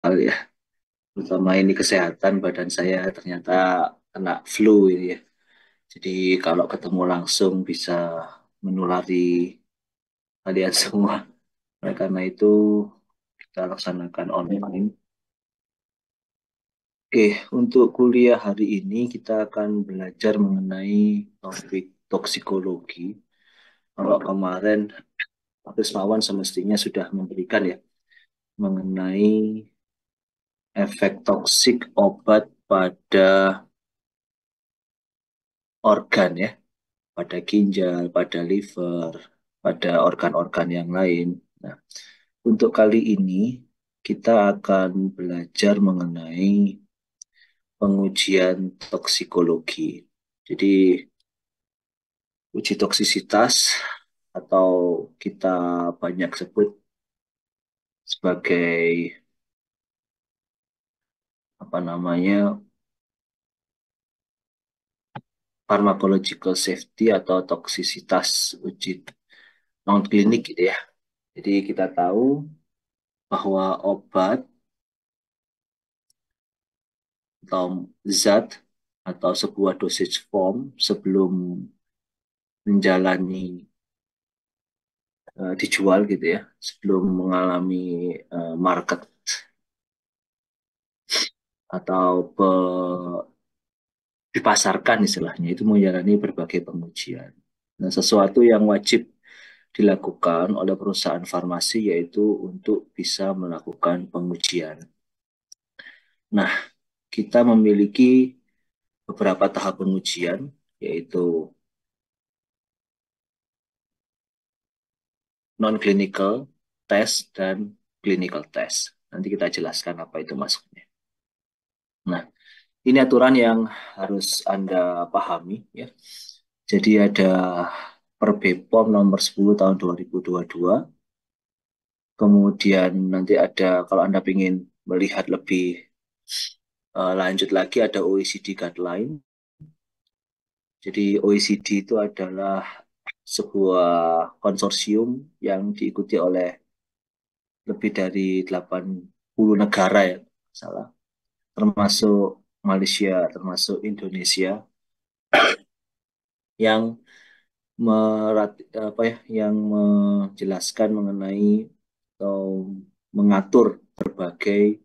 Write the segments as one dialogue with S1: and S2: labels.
S1: hal ya, terutama ini kesehatan badan saya ternyata kena flu ini ya. Jadi kalau ketemu langsung bisa menulari kalian semua. Oleh karena itu kita laksanakan online. Oke, untuk kuliah hari ini kita akan belajar mengenai topik toksikologi. Kalau kemarin Pak Krismawan semestinya sudah memberikan ya mengenai efek toksik obat pada organ ya, pada ginjal, pada liver, pada organ-organ yang lain. Nah, untuk kali ini kita akan belajar mengenai pengujian toksikologi. Jadi uji toksisitas atau kita banyak sebut sebagai apa namanya pharmacological safety atau toksisitas uji non klinik gitu ya. Jadi kita tahu bahwa obat atau zat atau sebuah dosage form sebelum menjalani dijual gitu ya, sebelum mengalami market atau dipasarkan istilahnya itu menjalani berbagai pengujian. Nah, sesuatu yang wajib dilakukan oleh perusahaan farmasi yaitu untuk bisa melakukan pengujian. Nah, kita memiliki beberapa tahap pengujian yaitu non-clinical test dan clinical test. Nanti kita jelaskan apa itu maksudnya. Nah, ini aturan yang harus Anda pahami ya. Jadi ada Per BPOM nomor 10 tahun 2022. Kemudian nanti ada kalau Anda ingin melihat lebih lanjut lagi ada OECD guideline. Jadi OECD itu adalah sebuah konsorsium yang diikuti oleh lebih dari 80 negara ya, salah, termasuk Malaysia, termasuk Indonesia yang apa ya, yang menjelaskan mengenai atau mengatur berbagai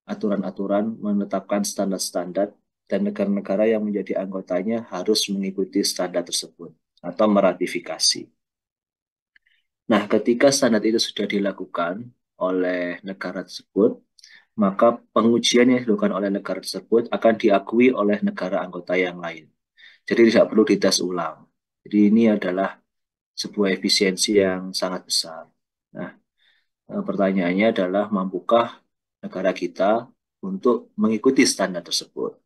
S1: aturan-aturan, menetapkan standar-standar dan negara-negara yang menjadi anggotanya harus mengikuti standar tersebut atau meratifikasi. Nah, ketika standar itu sudah dilakukan oleh negara tersebut, maka pengujian yang dilakukan oleh negara tersebut akan diakui oleh negara anggota yang lain. Jadi tidak perlu dites ulang. Jadi ini adalah sebuah efisiensi yang sangat besar. Nah, pertanyaannya adalah mampukah negara kita untuk mengikuti standar tersebut?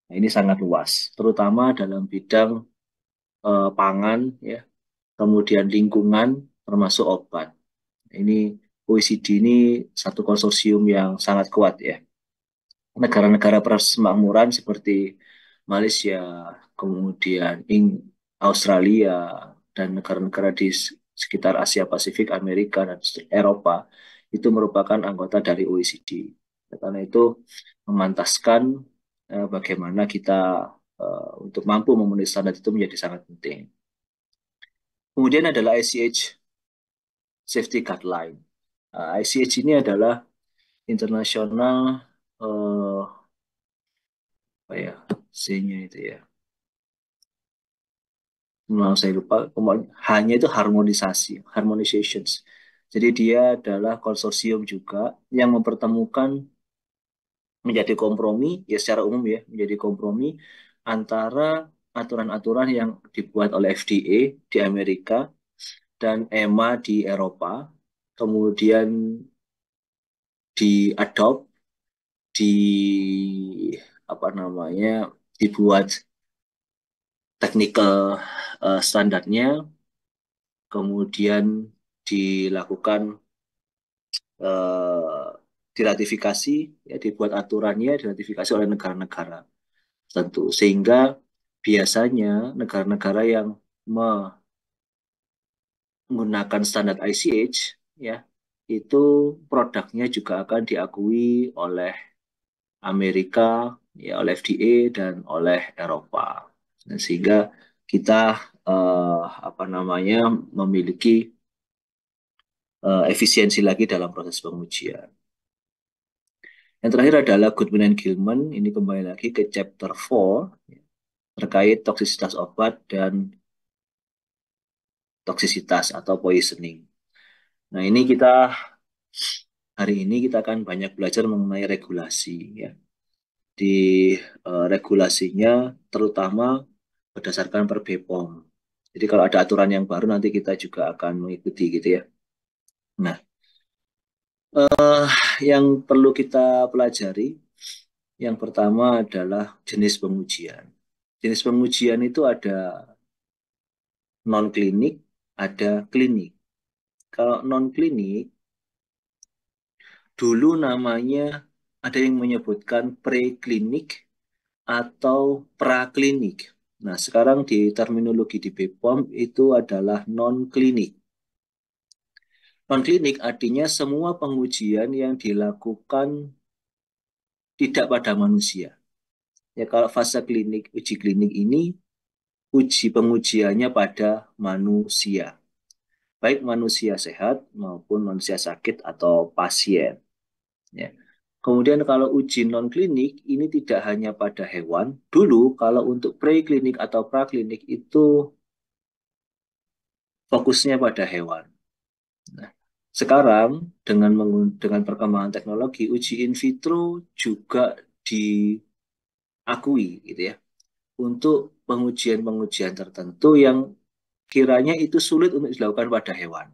S1: Nah, ini sangat luas, terutama dalam bidang pangan, ya, kemudian lingkungan, termasuk obat. Ini OECD ini satu konsorsium yang sangat kuat ya. Negara-negara persemakmuran seperti Malaysia, kemudian Australia, dan negara-negara di sekitar Asia Pasifik, Amerika, dan Eropa itu merupakan anggota dari OECD. Karena itu memantaskan bagaimana kita untuk mampu memenuhi standar itu menjadi sangat penting. Kemudian adalah ICH Safety Guideline. ICH ini adalah internasional apa ya C-nya itu ya. Nah, saya lupa, hanya itu harmonisasi, harmonizations. Jadi dia adalah konsorsium juga yang mempertemukan menjadi kompromi, ya secara umum ya, menjadi kompromi antara aturan-aturan yang dibuat oleh FDA di Amerika dan EMA di Eropa, kemudian diadopt, di apa namanya, dibuat technical standarnya, kemudian dilakukan eh, diratifikasi, ya dibuat aturannya, diratifikasi oleh negara-negara tentu, sehingga biasanya negara-negara yang menggunakan standar ICH ya itu produknya juga akan diakui oleh Amerika, ya oleh FDA dan oleh Eropa. Nah, sehingga kita apa namanya memiliki efisiensi lagi dalam proses pengujian. Yang terakhir adalah Goodman and Gilman. Ini kembali lagi ke chapter 4 terkait toksisitas obat dan toksisitas atau poisoning. Nah, ini hari ini kita akan banyak belajar mengenai regulasi ya. Di regulasinya terutama berdasarkan per BPOM. Jadi kalau ada aturan yang baru nanti kita juga akan mengikuti gitu ya. Nah, yang perlu kita pelajari yang pertama adalah jenis pengujian. Jenis pengujian itu ada non klinik, ada klinik. Kalau non klinik dulu namanya ada yang menyebutkan preklinik atau praklinik. Nah, sekarang di terminologi di BPOM itu adalah non-klinik. Non-klinik artinya semua pengujian yang dilakukan tidak pada manusia. Ya, kalau fase klinik, uji klinik ini, uji pengujiannya pada manusia. Baik manusia sehat maupun manusia sakit atau pasien. Ya. Kemudian kalau uji non-klinik ini tidak hanya pada hewan. Dulu kalau untuk preklinik atau praklinik itu fokusnya pada hewan. Nah, sekarang dengan perkembangan teknologi uji in vitro juga diakui gitu ya untuk pengujian-pengujian tertentu yang kiranya itu sulit untuk dilakukan pada hewan.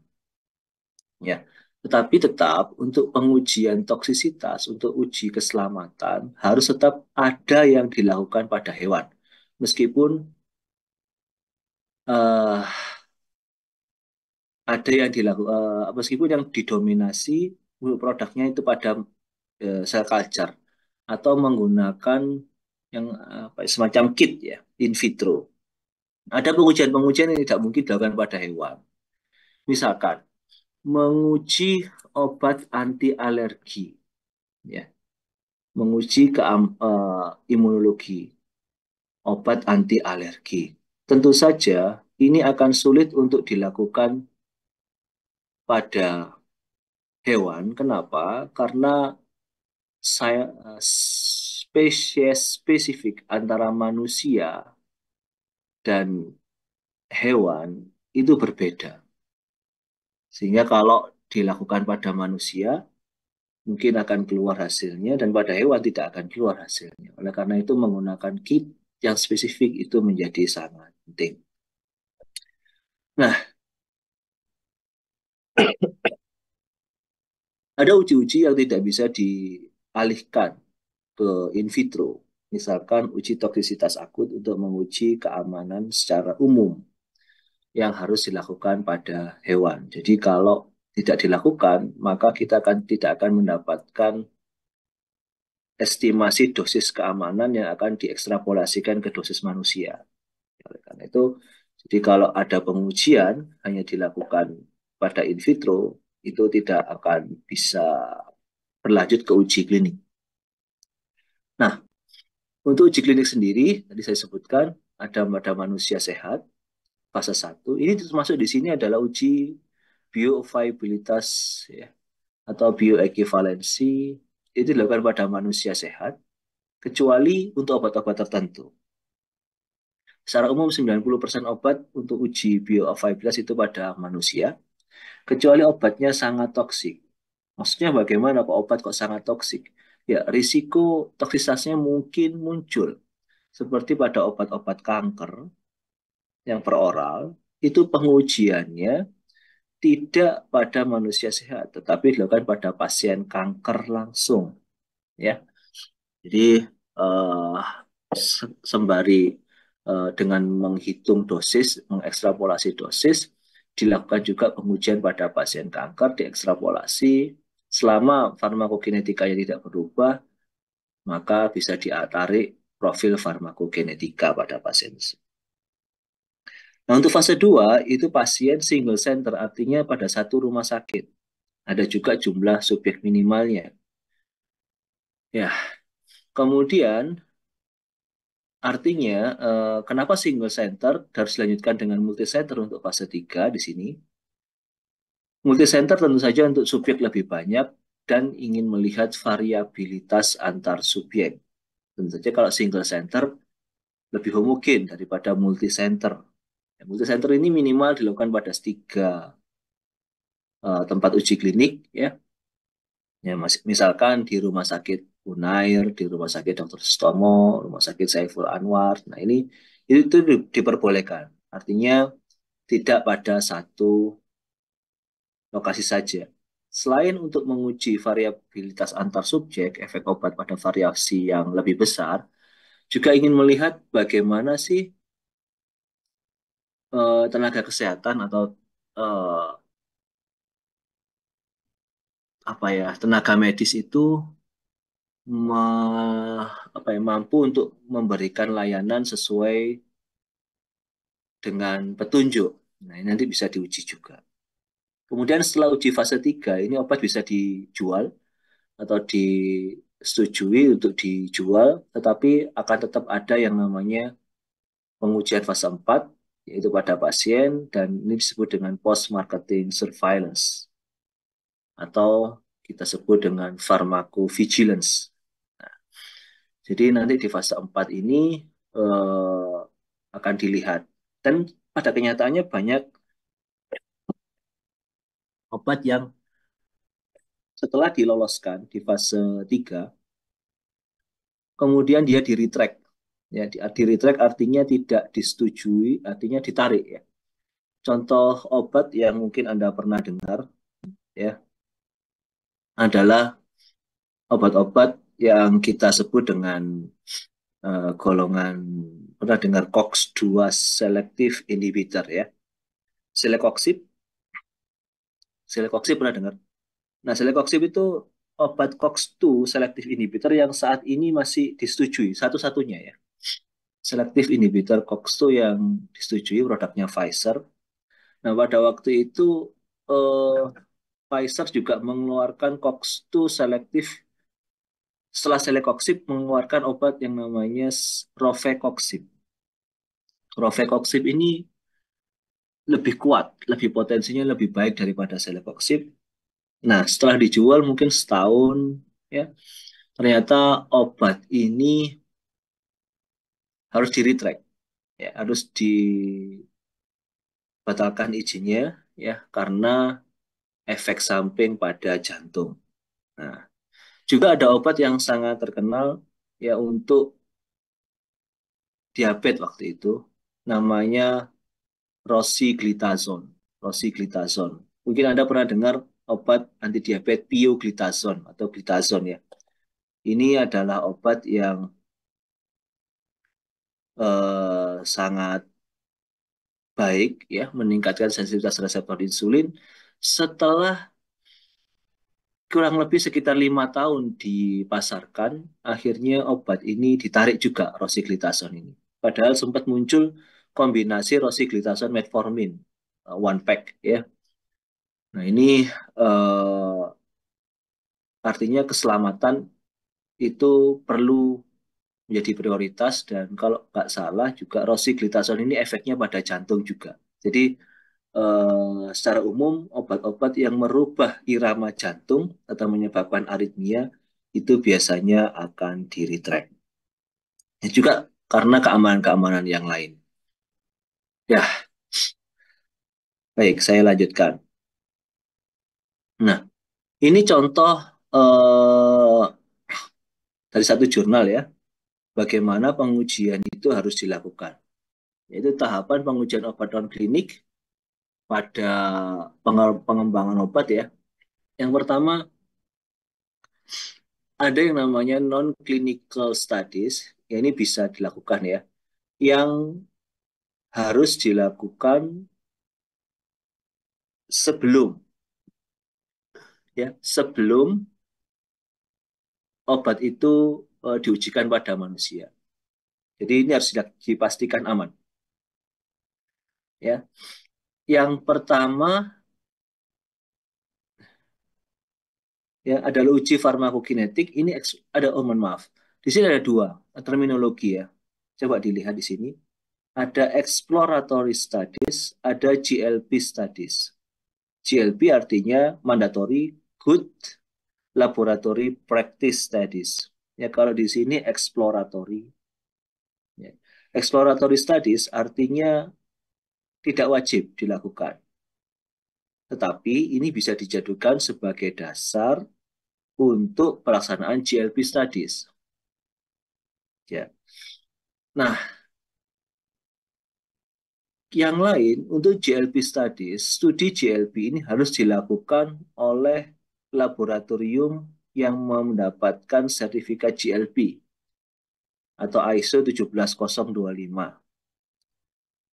S1: Ya, tetapi tetap untuk pengujian toksisitas, untuk uji keselamatan harus tetap ada yang dilakukan pada hewan. Meskipun uh, ada yang dilakukan, meskipun yang didominasi untuk produknya itu pada cell culture atau menggunakan yang semacam kit ya, in vitro. Ada pengujian-pengujian yang tidak mungkin dilakukan pada hewan. Misalkan menguji obat anti alergi, ya, menguji imunologi obat anti alergi. Tentu saja ini akan sulit untuk dilakukan pada hewan. Kenapa? Karena saya spesies spesifik antara manusia dan hewan itu berbeda. Sehingga kalau dilakukan pada manusia, mungkin akan keluar hasilnya, dan pada hewan tidak akan keluar hasilnya. Oleh karena itu, menggunakan kit yang spesifik itu menjadi sangat penting. Nah, ada uji-uji yang tidak bisa dialihkan ke in vitro. Misalkan uji toksisitas akut untuk menguji keamanan secara umum yang harus dilakukan pada hewan. Jadi kalau tidak dilakukan, maka kita tidak akan mendapatkan estimasi dosis keamanan yang akan diekstrapolasikan ke dosis manusia. Oleh karena itu, jadi kalau ada pengujian hanya dilakukan pada in vitro, itu tidak akan bisa berlanjut ke uji klinik. Nah, untuk uji klinik sendiri, tadi saya sebutkan ada pada manusia sehat, fase 1. Ini termasuk di sini adalah uji bioviabilitas ya, atau bioequivalensi. Itu dilakukan pada manusia sehat, kecuali untuk obat-obat tertentu. Secara umum 90% obat untuk uji bioavailabilitas itu pada manusia, kecuali obatnya sangat toksik. Maksudnya bagaimana kok obat kok sangat toksik? Ya, risiko toksisitasnya mungkin muncul. Seperti pada obat-obat kanker yang peroral, itu pengujiannya tidak pada manusia sehat, tetapi dilakukan pada pasien kanker langsung. Ya, jadi eh, sembari dengan menghitung dosis, mengekstrapolasi dosis, dilakukan juga pengujian pada pasien kanker, diekstrapolasi. Selama farmakokinetikanya tidak berubah, maka bisa ditarik profil farmakokinetika pada pasien. Nah, untuk fase 2, itu pasien single center, artinya pada satu rumah sakit. Ada juga jumlah subjek minimalnya. Ya, kemudian artinya kenapa single center harus dilanjutkan dengan multi center untuk fase 3 di sini? Multi center tentu saja untuk subjek lebih banyak dan ingin melihat variabilitas antar subjek. Tentu saja kalau single center lebih homogen daripada multi center. Ya, multi center ini minimal dilakukan pada 3 tempat uji klinik, ya. Ya, misalkan di Rumah Sakit Unair, di Rumah Sakit Dr. Sutomo, Rumah Sakit Saiful Anwar. Nah, ini itu diperbolehkan. Artinya tidak pada satu lokasi saja. Selain untuk menguji variabilitas antar subjek, efek obat pada variasi yang lebih besar, juga ingin melihat bagaimana sih tenaga kesehatan atau eh, apa ya, tenaga medis itu mampu untuk memberikan layanan sesuai dengan petunjuk. Nah, ini nanti bisa diuji juga. Kemudian setelah uji fase 3, ini obat bisa dijual atau disetujui untuk dijual, tetapi akan tetap ada yang namanya pengujian fase 4, yaitu pada pasien, dan ini disebut dengan post-marketing surveillance, atau kita sebut dengan pharmacovigilance. Jadi nanti di fase 4 ini akan dilihat. Dan pada kenyataannya banyak obat yang setelah diloloskan di fase 3, kemudian dia di-retract. Ya, di-retract artinya tidak disetujui, artinya ditarik, ya. Contoh obat yang mungkin Anda pernah dengar, ya, adalah obat-obat yang kita sebut dengan golongan, pernah dengar COX-2 selective inhibitor, ya. Celecoxib, Celecoxib pernah dengar? Nah, Celecoxib itu obat COX-2 selective inhibitor yang saat ini masih disetujui, satu-satunya, ya. Selective inhibitor COX-2 yang disetujui produknya Pfizer. Nah, pada waktu itu eh, Pfizer juga mengeluarkan COX-2 selektif, setelah Celecoxib mengeluarkan obat yang namanya Rofecoxib. Rofecoxib ini lebih kuat, lebih potensinya lebih baik daripada Celecoxib. Nah, setelah dijual mungkin setahun, ya, ternyata obat ini harus di-retract, ya, harus dibatalkan izinnya, ya, karena efek samping pada jantung. Nah, juga ada obat yang sangat terkenal, ya, untuk diabetes waktu itu, namanya rosiglitazone. Rosiglitazone. Mungkin Anda pernah dengar obat anti diabetes pioglitazone atau glitazone, ya. Ini adalah obat yang sangat baik, ya, meningkatkan sensitivitas reseptor insulin. Setelah kurang lebih sekitar 5 tahun dipasarkan, akhirnya obat ini ditarik juga, rosiglitazone ini. Padahal sempat muncul kombinasi rosiglitazone metformin, one pack, ya. Nah, ini eh, artinya keselamatan itu perlu menjadi prioritas, dan kalau nggak salah juga rosiglitazone ini efeknya pada jantung juga. Jadi secara umum obat-obat yang merubah irama jantung atau menyebabkan aritmia itu biasanya akan di-retract. Ya, juga karena keamanan-keamanan yang lain. Ya, baik, saya lanjutkan. Nah, ini contoh eh, dari satu jurnal, ya, bagaimana pengujian itu harus dilakukan. Yaitu tahapan pengujian obat non-klinik pada pengembangan obat, ya. Yang pertama, ada yang namanya non-clinical studies, ya, ini bisa dilakukan, ya, yang harus dilakukan sebelum, sebelum obat itu diujikan pada manusia. Jadi ini harus dipastikan aman, ya. Yang pertama ya adalah uji farmakokinetik. Ini ada, oh mohon maaf, di sini ada dua terminologi ya. Coba dilihat di sini. Ada exploratory studies, ada GLP studies. GLP artinya mandatory good laboratory practice studies. Ya kalau di sini exploratory. Ya. Exploratory studies artinya tidak wajib dilakukan, tetapi ini bisa dijadikan sebagai dasar untuk pelaksanaan GLP studies. Ya. Nah, yang lain untuk GLP studies, studi GLP ini harus dilakukan oleh laboratorium yang mendapatkan sertifikat GLP atau ISO 17025.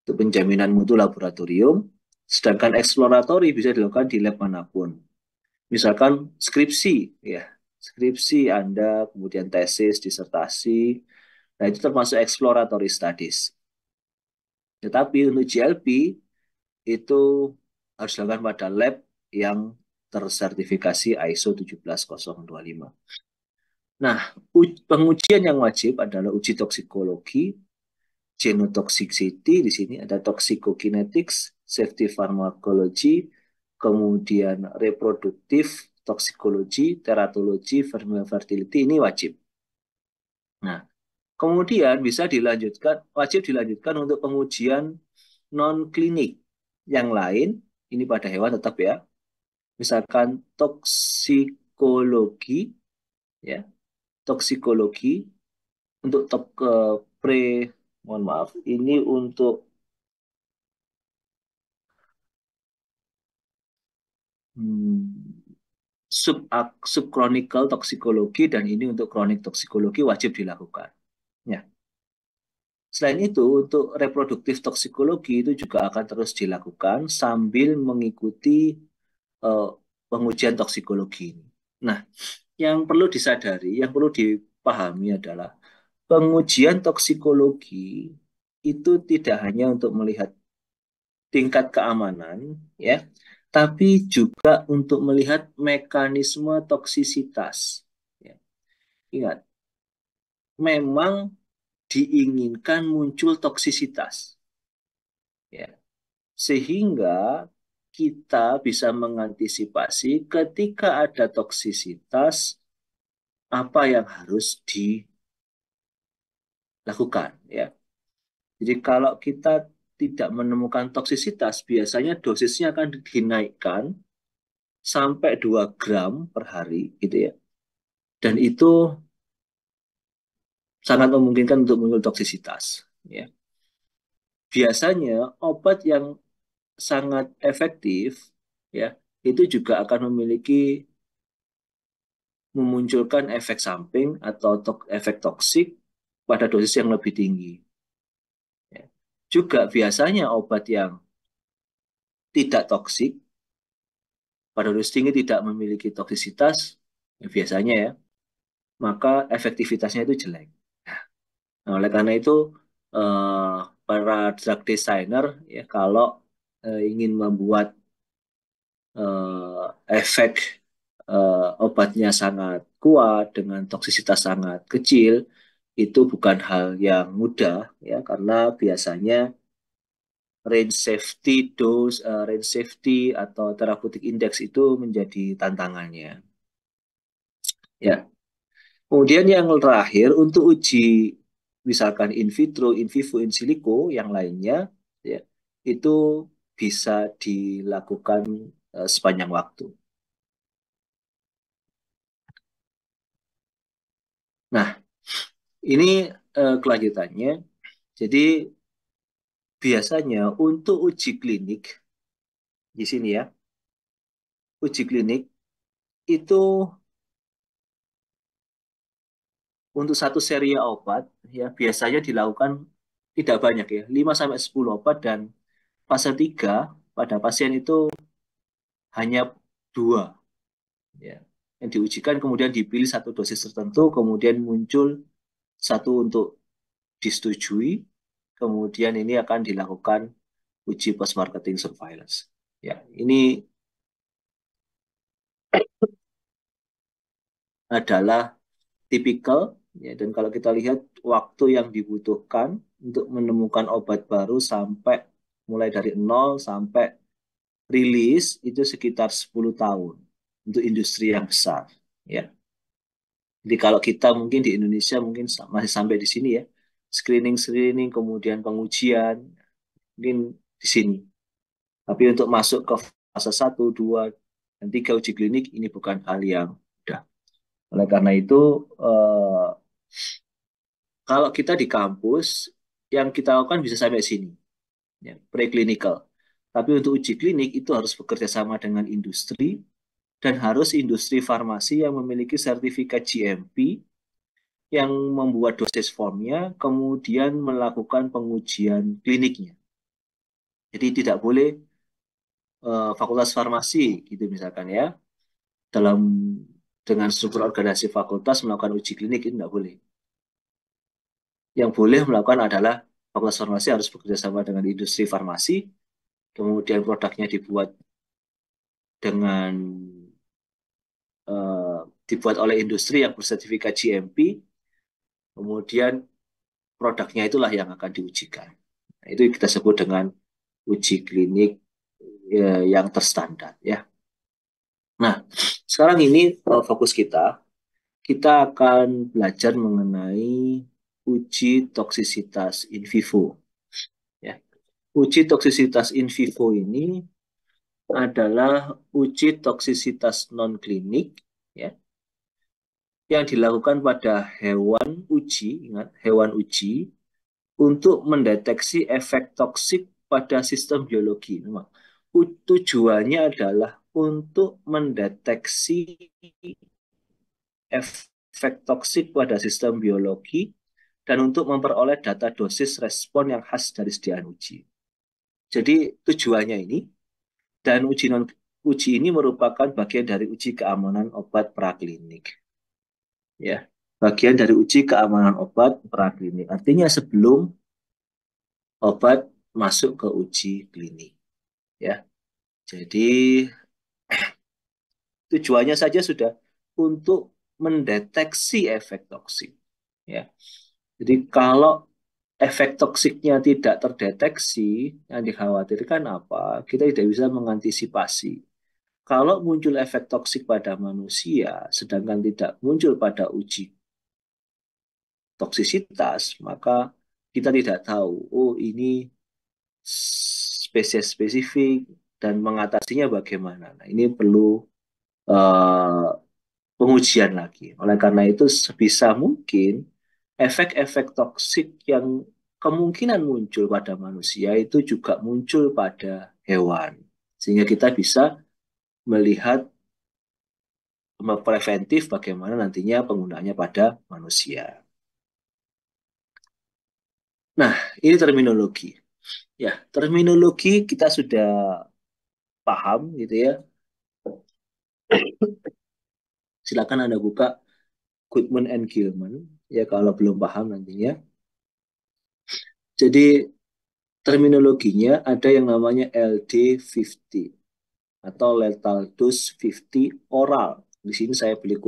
S1: Itu penjaminan mutu laboratorium, sedangkan eksploratory bisa dilakukan di lab manapun. Misalkan skripsi, ya, skripsi Anda, kemudian tesis, disertasi, nah itu termasuk exploratory studies. Tetapi untuk GLP itu harus dilakukan pada lab yang tersertifikasi ISO 17025. Nah, pengujian yang wajib adalah uji toksikologi, genotoxicity, di sini ada toxicokinetics, safety pharmacology, kemudian reproduktif, toksikologi, teratologi, fertility, ini wajib. Nah, kemudian bisa dilanjutkan, wajib dilanjutkan untuk pengujian non-klinik yang lain, ini pada hewan tetap ya, misalkan toksikologi, ya, toksikologi untuk pre, mohon maaf, ini untuk hmm, subchronical toksikologi dan ini untuk kronik toksikologi wajib dilakukan. Ya. Selain itu, untuk reproduktif toksikologi itu juga akan terus dilakukan sambil mengikuti eh, pengujian toksikologi ini. Nah, yang perlu disadari, yang perlu dipahami adalah pengujian toksikologi itu tidak hanya untuk melihat tingkat keamanan, ya, tapi juga untuk melihat mekanisme toksisitas. Ya. Ingat, memang diinginkan muncul toksisitas, ya, sehingga kita bisa mengantisipasi ketika ada toksisitas apa yang harus dilakukan, ya. Jadi kalau kita tidak menemukan toksisitas, biasanya dosisnya akan dinaikkan sampai 2 gram per hari, gitu ya. Dan itu sangat memungkinkan untuk muncul toksisitas, ya. Biasanya obat yang sangat efektif, ya, itu juga akan memiliki memunculkan efek samping atau efek toksik pada dosis yang lebih tinggi. Ya. Juga biasanya obat yang tidak toksik pada dosis tinggi tidak memiliki toksisitas, ya biasanya ya, maka efektivitasnya itu jelek. Nah, oleh karena itu eh, para drug designer ya kalau ingin membuat efek obatnya sangat kuat dengan toksisitas sangat kecil, itu bukan hal yang mudah ya karena biasanya range safety atau therapeutic index itu menjadi tantangannya. Ya. Kemudian yang terakhir untuk uji misalkan in vitro, in vivo, in silico yang lainnya ya itu bisa dilakukan sepanjang waktu. Nah, ini kelanjutannya. Jadi biasanya untuk uji klinik di sini ya, uji klinik itu untuk satu seri obat ya biasanya dilakukan tidak banyak ya, 5 sampai 10 obat dan fase 3 pada pasien itu hanya 2 ya. Yang diujikan kemudian dipilih satu dosis tertentu, kemudian muncul satu untuk disetujui, kemudian ini akan dilakukan uji post marketing surveillance. Ya, ini adalah tipikal, ya, dan kalau kita lihat waktu yang dibutuhkan untuk menemukan obat baru sampai mulai dari nol sampai rilis itu sekitar 10 tahun untuk industri yang besar, ya. Jadi kalau kita mungkin di Indonesia mungkin masih sampai di sini, ya, screening kemudian pengujian mungkin di sini. Tapi untuk masuk ke fase 1, 2, dan 3 uji klinik ini bukan hal yang mudah. Oleh karena itu, eh, kalau kita di kampus, yang kita lakukan bisa sampai sini, ya, preclinical. Tapi untuk uji klinik itu harus bekerja sama dengan industri, dan harus industri farmasi yang memiliki sertifikat GMP, yang membuat dosis formnya, kemudian melakukan pengujian kliniknya. Jadi tidak boleh fakultas farmasi, gitu misalkan, ya, dalam dengan struktur organisasi fakultas melakukan uji klinik itu tidak boleh. Yang boleh melakukan adalah fakultas farmasi harus bekerja sama dengan industri farmasi, kemudian produknya dengan eh, dibuat oleh industri yang bersertifikat GMP, kemudian produknya itulah yang akan diujikan. Nah, itu kita sebut dengan uji klinik yang terstandar, ya. Nah, sekarang ini fokus kita akan belajar mengenai uji toksisitas in vivo, ya. Uji toksisitas in vivo ini adalah uji toksisitas non klinik, ya, yang dilakukan pada hewan uji, ingat hewan uji, untuk mendeteksi efek toksik pada sistem biologi. Memang tujuannya adalah untuk mendeteksi efek toksik pada sistem biologi dan untuk memperoleh data dosis respon yang khas dari sediaan uji. Jadi tujuannya ini, dan uji ini merupakan bagian dari uji keamanan obat praklinik, ya, bagian dari uji keamanan obat praklinik. Artinya sebelum obat masuk ke uji klinik, ya. Jadi tujuannya saja sudah untuk mendeteksi efek toksik, ya. Jadi kalau efek toksiknya tidak terdeteksi, yang dikhawatirkan apa? Kita tidak bisa mengantisipasi. Kalau muncul efek toksik pada manusia, sedangkan tidak muncul pada uji toksisitas, maka kita tidak tahu, oh ini spesies spesifik dan mengatasinya bagaimana. Nah, ini perlu uh, pengujian lagi. Oleh karena itu, sebisa mungkin efek-efek toksik yang kemungkinan muncul pada manusia itu juga muncul pada hewan. Sehingga kita bisa melihat preventif bagaimana nantinya penggunaannya pada manusia. Nah, ini terminologi. Ya, terminologi kita sudah paham gitu, ya. Silakan Anda buka Goodman and Gilman, ya, kalau belum paham nantinya. Jadi terminologinya ada yang namanya LD50 atau lethal dose 50 oral. Di sini saya beli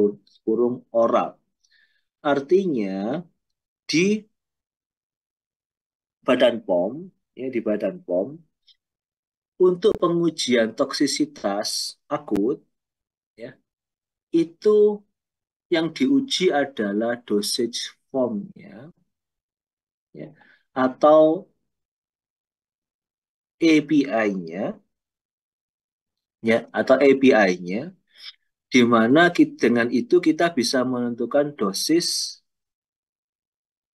S1: kurung oral. Artinya di Badan POM, ya, di Badan POM untuk pengujian toksisitas akut, ya, itu yang diuji adalah dosage formnya, ya, atau API-nya, ya, atau API-nya, di mana dengan itu kita bisa menentukan dosis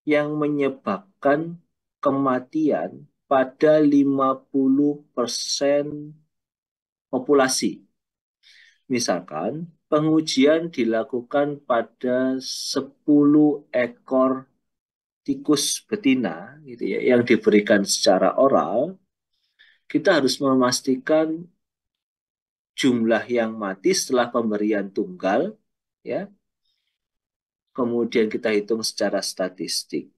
S1: yang menyebabkan kematian pada 50% populasi. Misalkan, pengujian dilakukan pada 10 ekor tikus betina, gitu ya, yang diberikan secara oral. Kita harus memastikan jumlah yang mati setelah pemberian tunggal, ya. Kemudian kita hitung secara statistik.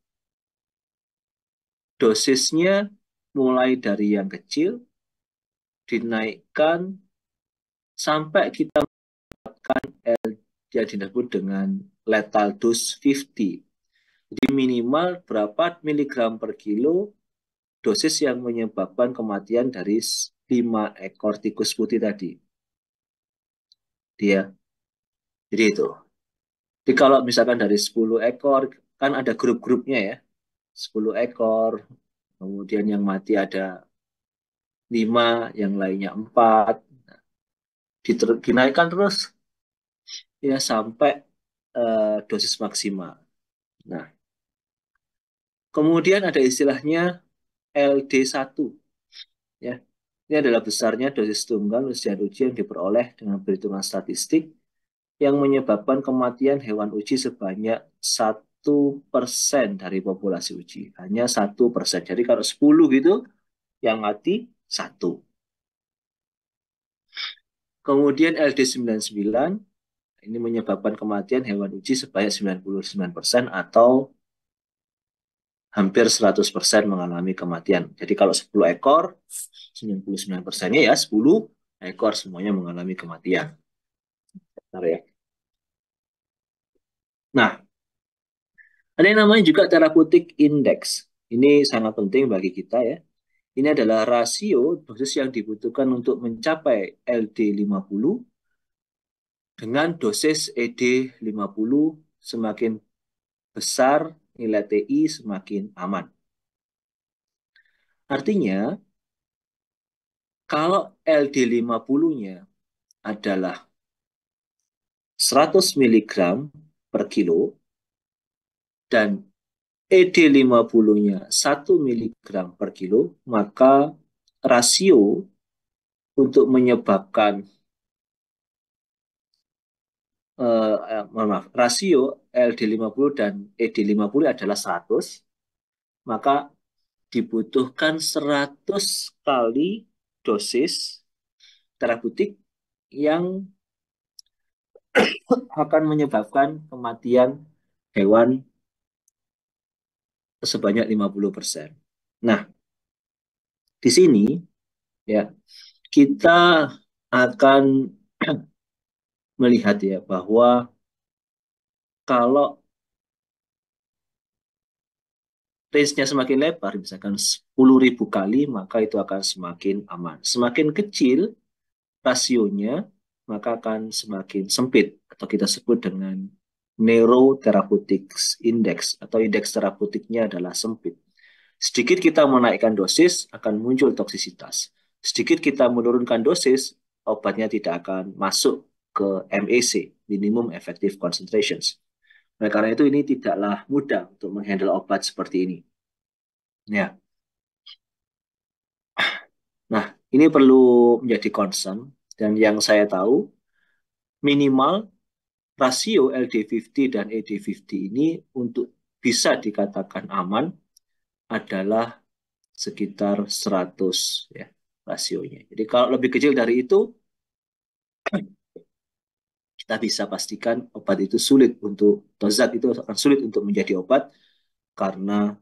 S1: Dosisnya mulai dari yang kecil, dinaikkan sampai kita mendapatkan yang disebut dengan lethal dose 50. Jadi minimal berapa miligram per kilo dosis yang menyebabkan kematian dari 5 ekor tikus putih tadi. Dia. Jadi itu. Jadi kalau misalkan dari 10 ekor, kan ada grup-grupnya ya. 10 ekor, kemudian yang mati ada 5, yang lainnya 4. Dinaikkan terus ya sampai dosis maksimal. Nah, kemudian ada istilahnya LD1 ya. Ini adalah besarnya dosis tunggal usia uji yang diperoleh dengan perhitungan statistik yang menyebabkan kematian hewan uji sebanyak 1% dari populasi uji. Hanya 1%. Jadi kalau 10 gitu, yang mati 1. Kemudian LD99, ini menyebabkan kematian hewan uji sebanyak 99% atau hampir 100% mengalami kematian. Jadi kalau 10 ekor, 99%-nya ya 10 ekor semuanya mengalami kematian. Bentar ya. Nah, ada yang namanya juga therapeutic index. Ini sangat penting bagi kita ya. Ini adalah rasio dosis yang dibutuhkan untuk mencapai LD50 dengan dosis ED50 semakin besar nilai TI semakin aman. Artinya, kalau LD50-nya adalah 100 miligram per kilo dan ED50-nya 1 miligram per kilo, maka rasio untuk menyebabkan maaf, rasio LD50 dan ED50 adalah 100, maka dibutuhkan 100 kali dosis terapeutik yang akan menyebabkan kematian hewan sebanyak 50%. Nah, di sini ya kita akan melihat ya bahwa kalau range-nya semakin lebar, misalkan 10.000 kali, maka itu akan semakin aman. Semakin kecil rasionya, maka akan semakin sempit, atau kita sebut dengan narrow therapeutics index, atau indeks terapeutiknya adalah sempit. Sedikit kita menaikkan dosis, akan muncul toksisitas. Sedikit kita menurunkan dosis, obatnya tidak akan masuk ke MEC, minimum effective concentrations. Nah, karena itu ini tidaklah mudah untuk menghandle obat seperti ini. Ya. Nah, ini perlu menjadi concern, dan yang saya tahu, minimal rasio LD50 dan ED50 ini untuk bisa dikatakan aman adalah sekitar 100 ya rasionya. Jadi kalau lebih kecil dari itu, kita bisa pastikan obat itu sulit untuk, atau zat itu akan sulit untuk menjadi obat karena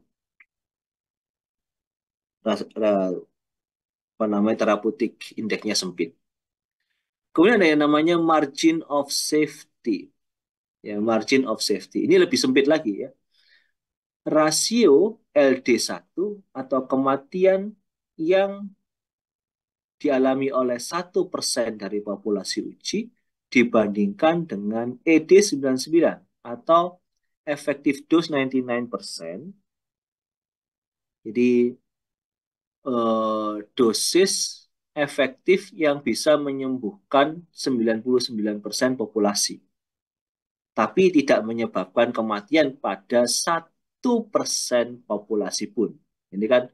S1: apa namanya terapeutik indeksnya sempit. Kemudian ada yang namanya margin of safety. Ya, margin of safety. Ini lebih sempit lagi ya. Rasio LD1 atau kematian yang dialami oleh 1% dari populasi uji dibandingkan dengan ED99 atau effective dose 99%. Jadi dosis efektif yang bisa menyembuhkan 99% populasi, tapi tidak menyebabkan kematian pada 1% populasi pun. Ini kan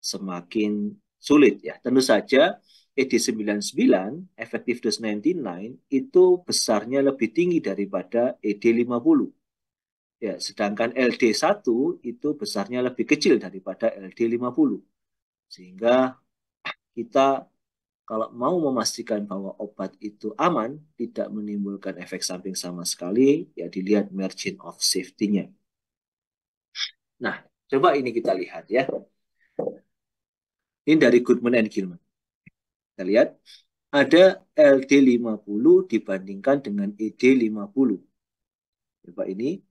S1: semakin sulit ya. Tentu saja ED99, effective dose 99, itu besarnya lebih tinggi daripada ED50. Ya, sedangkan LD1 itu besarnya lebih kecil daripada LD50. Sehingga kita kalau mau memastikan bahwa obat itu aman, tidak menimbulkan efek samping sama sekali, ya dilihat margin of safety-nya. Nah, coba ini kita lihat ya. Ini dari Goodman and Gilman. Kita lihat, ada LD 50 dibandingkan dengan ED 50. Pak ini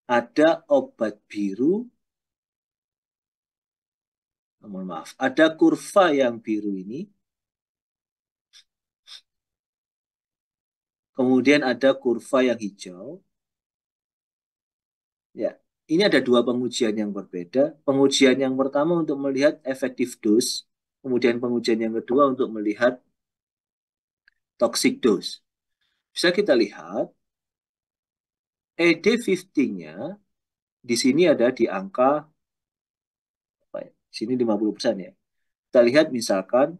S1: ada obat biru, mohon maaf, ada kurva yang biru ini, kemudian ada kurva yang hijau. Ya, ini ada dua pengujian yang berbeda. Pengujian yang pertama untuk melihat efektif dose, kemudian pengujian yang kedua untuk melihat toxic dose. Bisa kita lihat ED50-nya di sini ada di angka apa ya? Di sini 50% ya. Kita lihat misalkan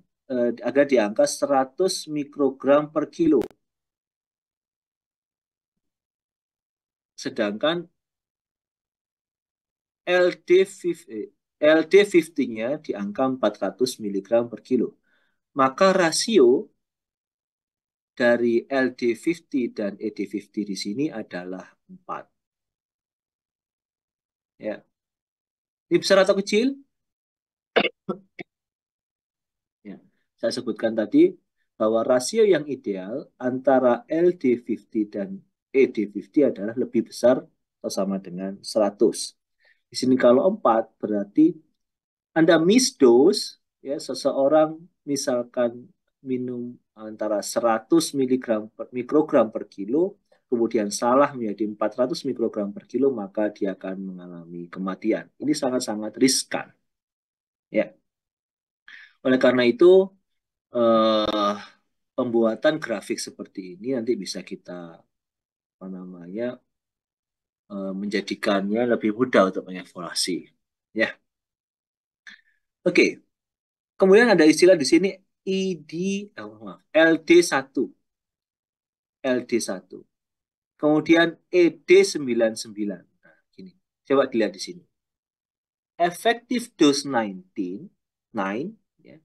S1: ada di angka 100 mikrogram per kilo. Sedangkan LD50-nya di angka 400 miligram per kilo. Maka rasio dari LD50 dan ED50 di sini adalah 4. Ya. Ini besar atau kecil? Ya. Saya sebutkan tadi bahwa rasio yang ideal antara LD50 dan ED50 adalah lebih besar atau sama dengan 100. Di sini kalau 4 berarti Anda misdose, ya, seseorang misalkan minum antara 100 mikrogram per kilo, kemudian salah menjadi 400 mikrogram per kilo, maka dia akan mengalami kematian. Ini sangat-sangat riskan. Ya. Oleh karena itu, eh, pembuatan grafik seperti ini nanti bisa kita apa namanya menjadikannya lebih mudah untuk mengevaluasi. Ya, oke. Kemudian ada istilah di sini ID, maaf, LD1, LD1. Kemudian ED99. Nah, gini. Coba dilihat di sini. Effective dose 19, 9, ya,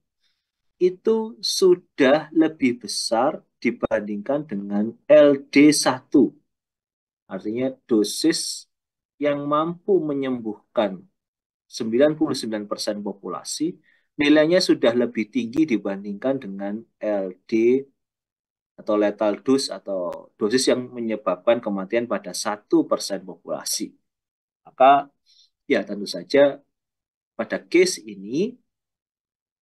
S1: itu sudah lebih besar dibandingkan dengan LD1. Artinya dosis yang mampu menyembuhkan 99% populasi, nilainya sudah lebih tinggi dibandingkan dengan LD atau lethal dose atau dosis yang menyebabkan kematian pada 1% populasi. Maka ya tentu saja pada case ini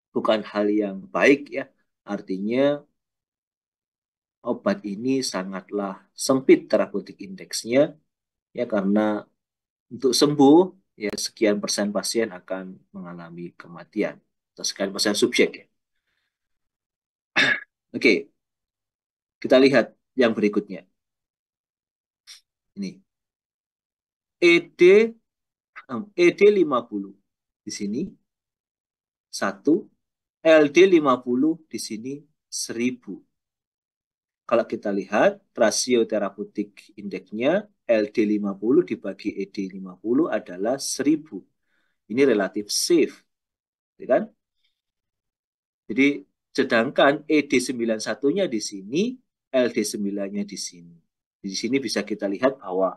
S1: bukan hal yang baik ya. Artinya obat ini sangatlah sempit terapeutik indeksnya ya karena untuk sembuh ya sekian persen pasien akan mengalami kematian atau sekian persen subjek ya. Oke, kita lihat yang berikutnya. Ini ED ED 50 di sini 1, LD 50 di sini 1000. Kalau kita lihat rasio terapeutik indeksnya LD 50 dibagi ED 50 adalah 1000. Ini relatif safe, ya kan? Jadi sedangkan ED 91-nya di sini, LD 9-nya di sini. Di sini bisa kita lihat bahwa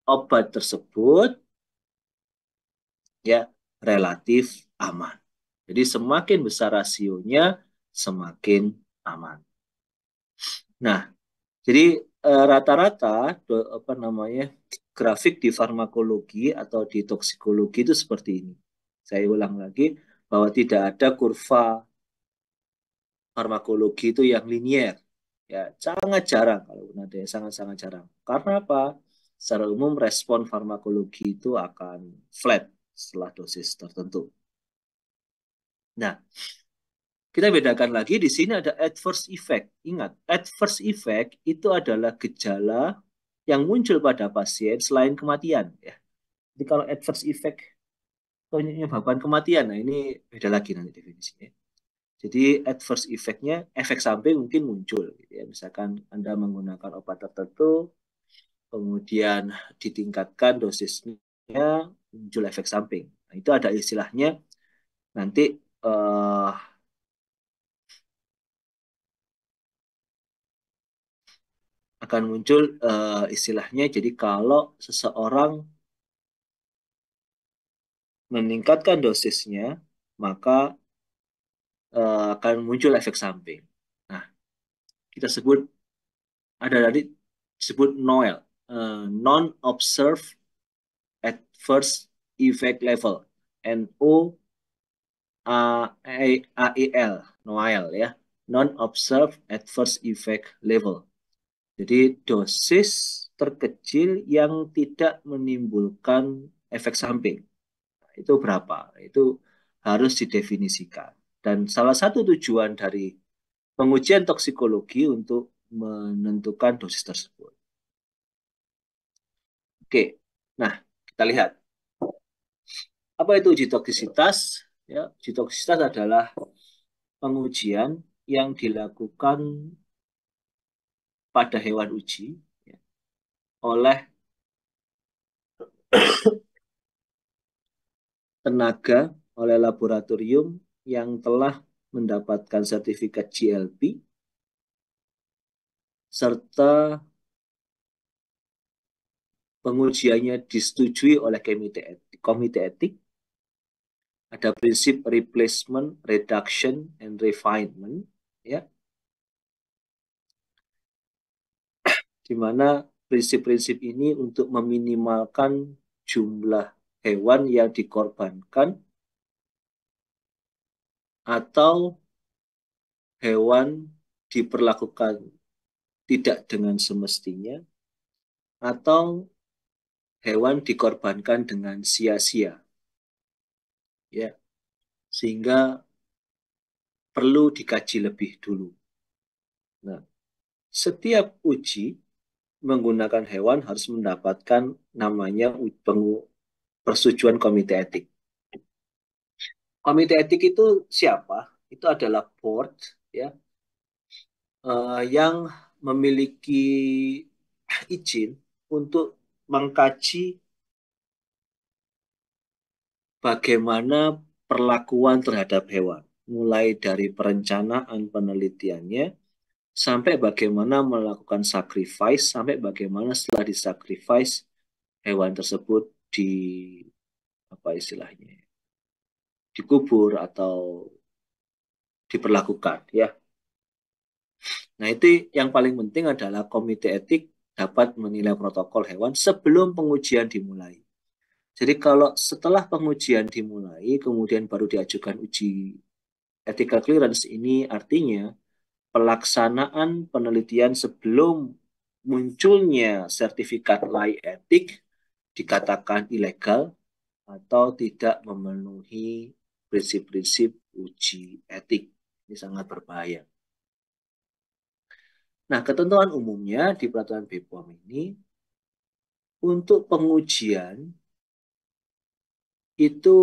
S1: obat tersebut ya relatif aman. Jadi semakin besar rasionya, semakin aman. Nah, jadi rata-rata apa namanya grafik di farmakologi atau di toksikologi itu seperti ini. Saya ulang lagi bahwa tidak ada kurva farmakologi itu yang linier. Ya, sangat jarang kalau ada yang sangat-sangat jarang. Karena apa? Secara umum respon farmakologi itu akan flat setelah dosis tertentu. Nah, kita bedakan lagi di sini ada adverse effect. Ingat, adverse effect itu adalah gejala yang muncul pada pasien selain kematian ya. Jadi kalau adverse effect menyebabkan kematian, nah ini beda lagi nanti definisinya. Jadi adverse effect-nya, efek samping mungkin muncul. Gitu ya. Misalkan Anda menggunakan obat tertentu, kemudian ditingkatkan dosisnya, muncul efek samping. Nah, itu ada istilahnya nanti eh, akan muncul istilahnya. Jadi kalau seseorang meningkatkan dosisnya, maka akan muncul efek samping. Nah, kita sebut ada tadi disebut NOEL, non-observed adverse effect level, NOAEL, NOAEL ya, non-observed adverse effect level. Jadi dosis terkecil yang tidak menimbulkan efek samping. Itu berapa? Itu harus didefinisikan. Dan salah satu tujuan dari pengujian toksikologi untuk menentukan dosis tersebut. Oke, nah kita lihat apa itu uji toksisitas. Ya, uji toksisitas adalah pengujian yang dilakukan pada hewan uji ya, oleh tenaga, oleh laboratorium yang telah mendapatkan sertifikat GLP serta pengujiannya disetujui oleh komite etik. Ada prinsip replacement, reduction, and refinement, ya, di mana prinsip-prinsip ini untuk meminimalkan jumlah hewan yang dikorbankan atau hewan diperlakukan tidak dengan semestinya atau hewan dikorbankan dengan sia-sia, ya, sehingga perlu dikaji lebih dulu. Nah, setiap uji menggunakan hewan harus mendapatkan namanya persetujuan komite etik. Komite etik itu siapa? Itu adalah board ya, yang memiliki izin untuk mengkaji bagaimana perlakuan terhadap hewan, mulai dari perencanaan penelitiannya sampai bagaimana melakukan sacrifice, sampai bagaimana setelah disacrifice hewan tersebut di apa istilahnya, dikubur atau diperlakukan ya. Nah, itu yang paling penting adalah komite etik dapat menilai protokol hewan sebelum pengujian dimulai. Jadi kalau setelah pengujian dimulai, kemudian baru diajukan uji ethical clearance, ini artinya pelaksanaan penelitian sebelum munculnya sertifikat layak etik dikatakan ilegal atau tidak memenuhi prinsip-prinsip uji etik. Ini sangat berbahaya. Nah, ketentuan umumnya di peraturan BPOM ini untuk pengujian itu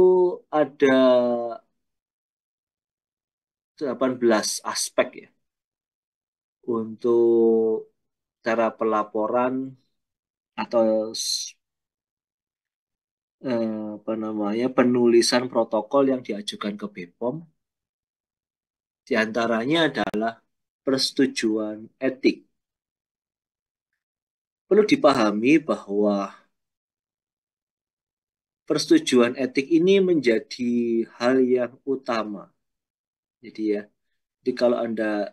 S1: ada 18 aspek ya. Untuk cara pelaporan atau apa namanya, penulisan protokol yang diajukan ke BPOM, di antaranya adalah persetujuan etik. Perlu dipahami bahwa persetujuan etik ini menjadi hal yang utama. Jadi ya, jadi kalau Anda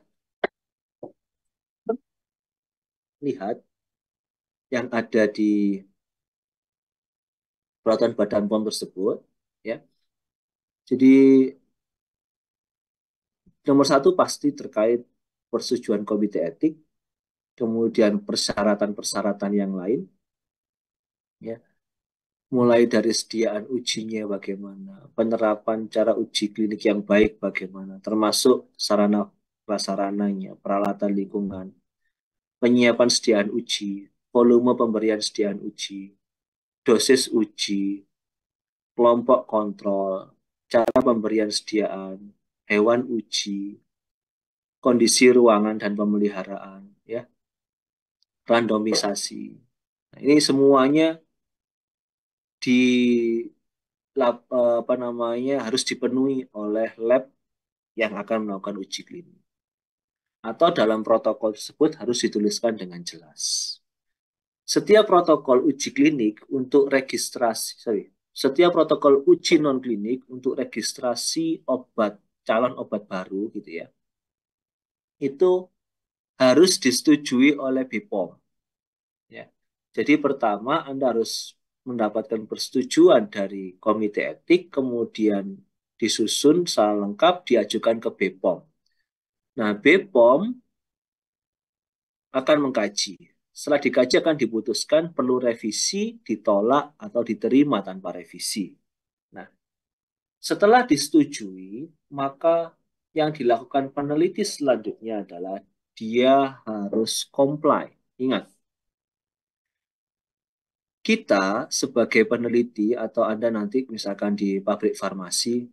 S1: lihat yang ada di peraturan Badan POM tersebut, ya, jadi nomor satu pasti terkait persetujuan komite etik, kemudian persyaratan-persyaratan yang lain, ya, mulai dari sediaan ujinya bagaimana, penerapan cara uji klinik yang baik bagaimana, termasuk sarana prasarananya, peralatan lingkungan, penyiapan sediaan uji, volume pemberian sediaan uji, dosis uji, kelompok kontrol, cara pemberian sediaan, hewan uji, kondisi ruangan dan pemeliharaan, ya, randomisasi. Nah, ini semuanya di apa namanya harus dipenuhi oleh lab yang akan melakukan uji klinik. Atau dalam protokol tersebut harus dituliskan dengan jelas. Setiap protokol uji klinik untuk setiap protokol uji non klinik untuk registrasi obat, calon obat baru gitu ya, itu harus disetujui oleh BPOM. Ya. Jadi pertama Anda harus mendapatkan persetujuan dari komite etik, kemudian disusun secara lengkap, diajukan ke BPOM. Nah, BPOM akan mengkaji. Setelah dikaji akan diputuskan perlu revisi, ditolak, atau diterima tanpa revisi. Nah, setelah disetujui, maka yang dilakukan peneliti selanjutnya adalah dia harus comply. Ingat, kita sebagai peneliti atau Anda nanti misalkan di pabrik farmasi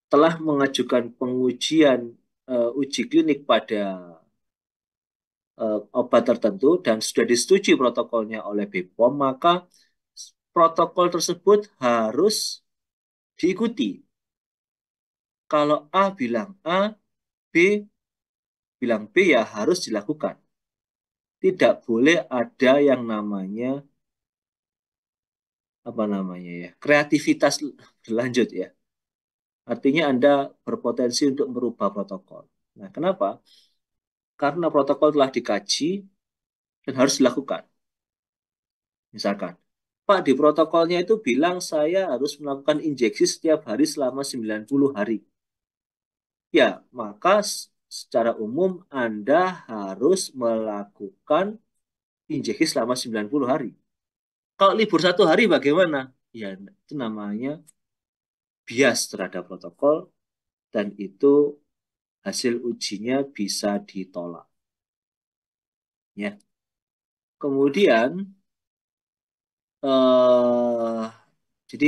S1: telah mengajukan pengujian uji klinik pada obat tertentu dan sudah disetujui protokolnya oleh BPOM, maka protokol tersebut harus diikuti. Kalau A bilang A, B bilang B ya harus dilakukan. Tidak boleh ada yang namanya kreativitas berlanjut ya. Artinya Anda berpotensi untuk merubah protokol. Nah, kenapa? Karena protokol telah dikaji dan harus dilakukan. Misalkan, Pak, di protokolnya itu bilang saya harus melakukan injeksi setiap hari selama 90 hari. Ya, maka secara umum Anda harus melakukan injeksi selama 90 hari. Kalau libur 1 hari bagaimana? Ya, itu namanya bias terhadap protokol dan itu hasil ujinya bisa ditolak. Ya. Kemudian, eh, jadi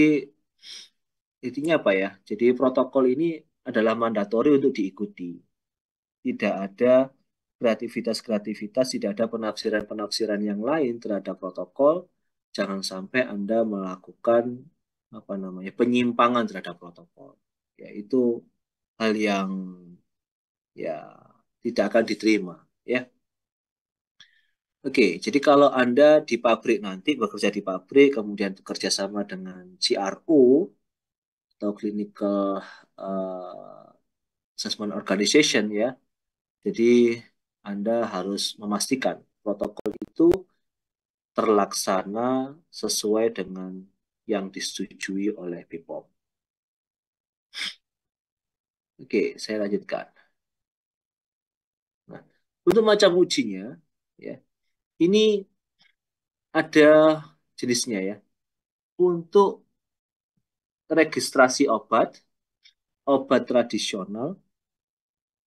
S1: intinya apa ya? Jadi protokol ini adalah mandatori untuk diikuti. Tidak ada kreativitas-kreativitas, tidak ada penafsiran-penafsiran yang lain terhadap protokol. Jangan sampai Anda melakukan penyimpangan terhadap protokol. Ya, itu hal yang ya tidak akan diterima. Ya, oke. Jadi kalau Anda di pabrik nanti bekerja di pabrik, kemudian bekerja sama dengan CRO atau Clinical eh, Assessment Organization ya. Jadi Anda harus memastikan protokol itu terlaksana sesuai dengan yang disetujui oleh BPOM. Oke, saya lanjutkan. Nah, untuk macam ujinya, ya, ini ada jenisnya ya. Untuk registrasi obat, obat tradisional,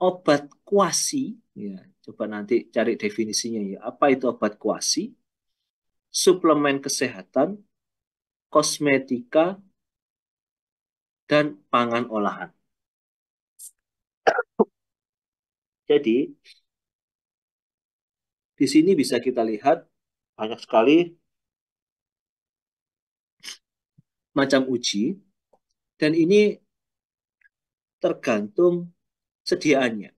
S1: obat kuasi, ya, coba nanti cari definisinya ya. Apa itu obat kuasi? Suplemen kesehatan, kosmetika, dan pangan olahan. Jadi, di sini bisa kita lihat banyak sekali macam uji, dan ini tergantung sediaannya.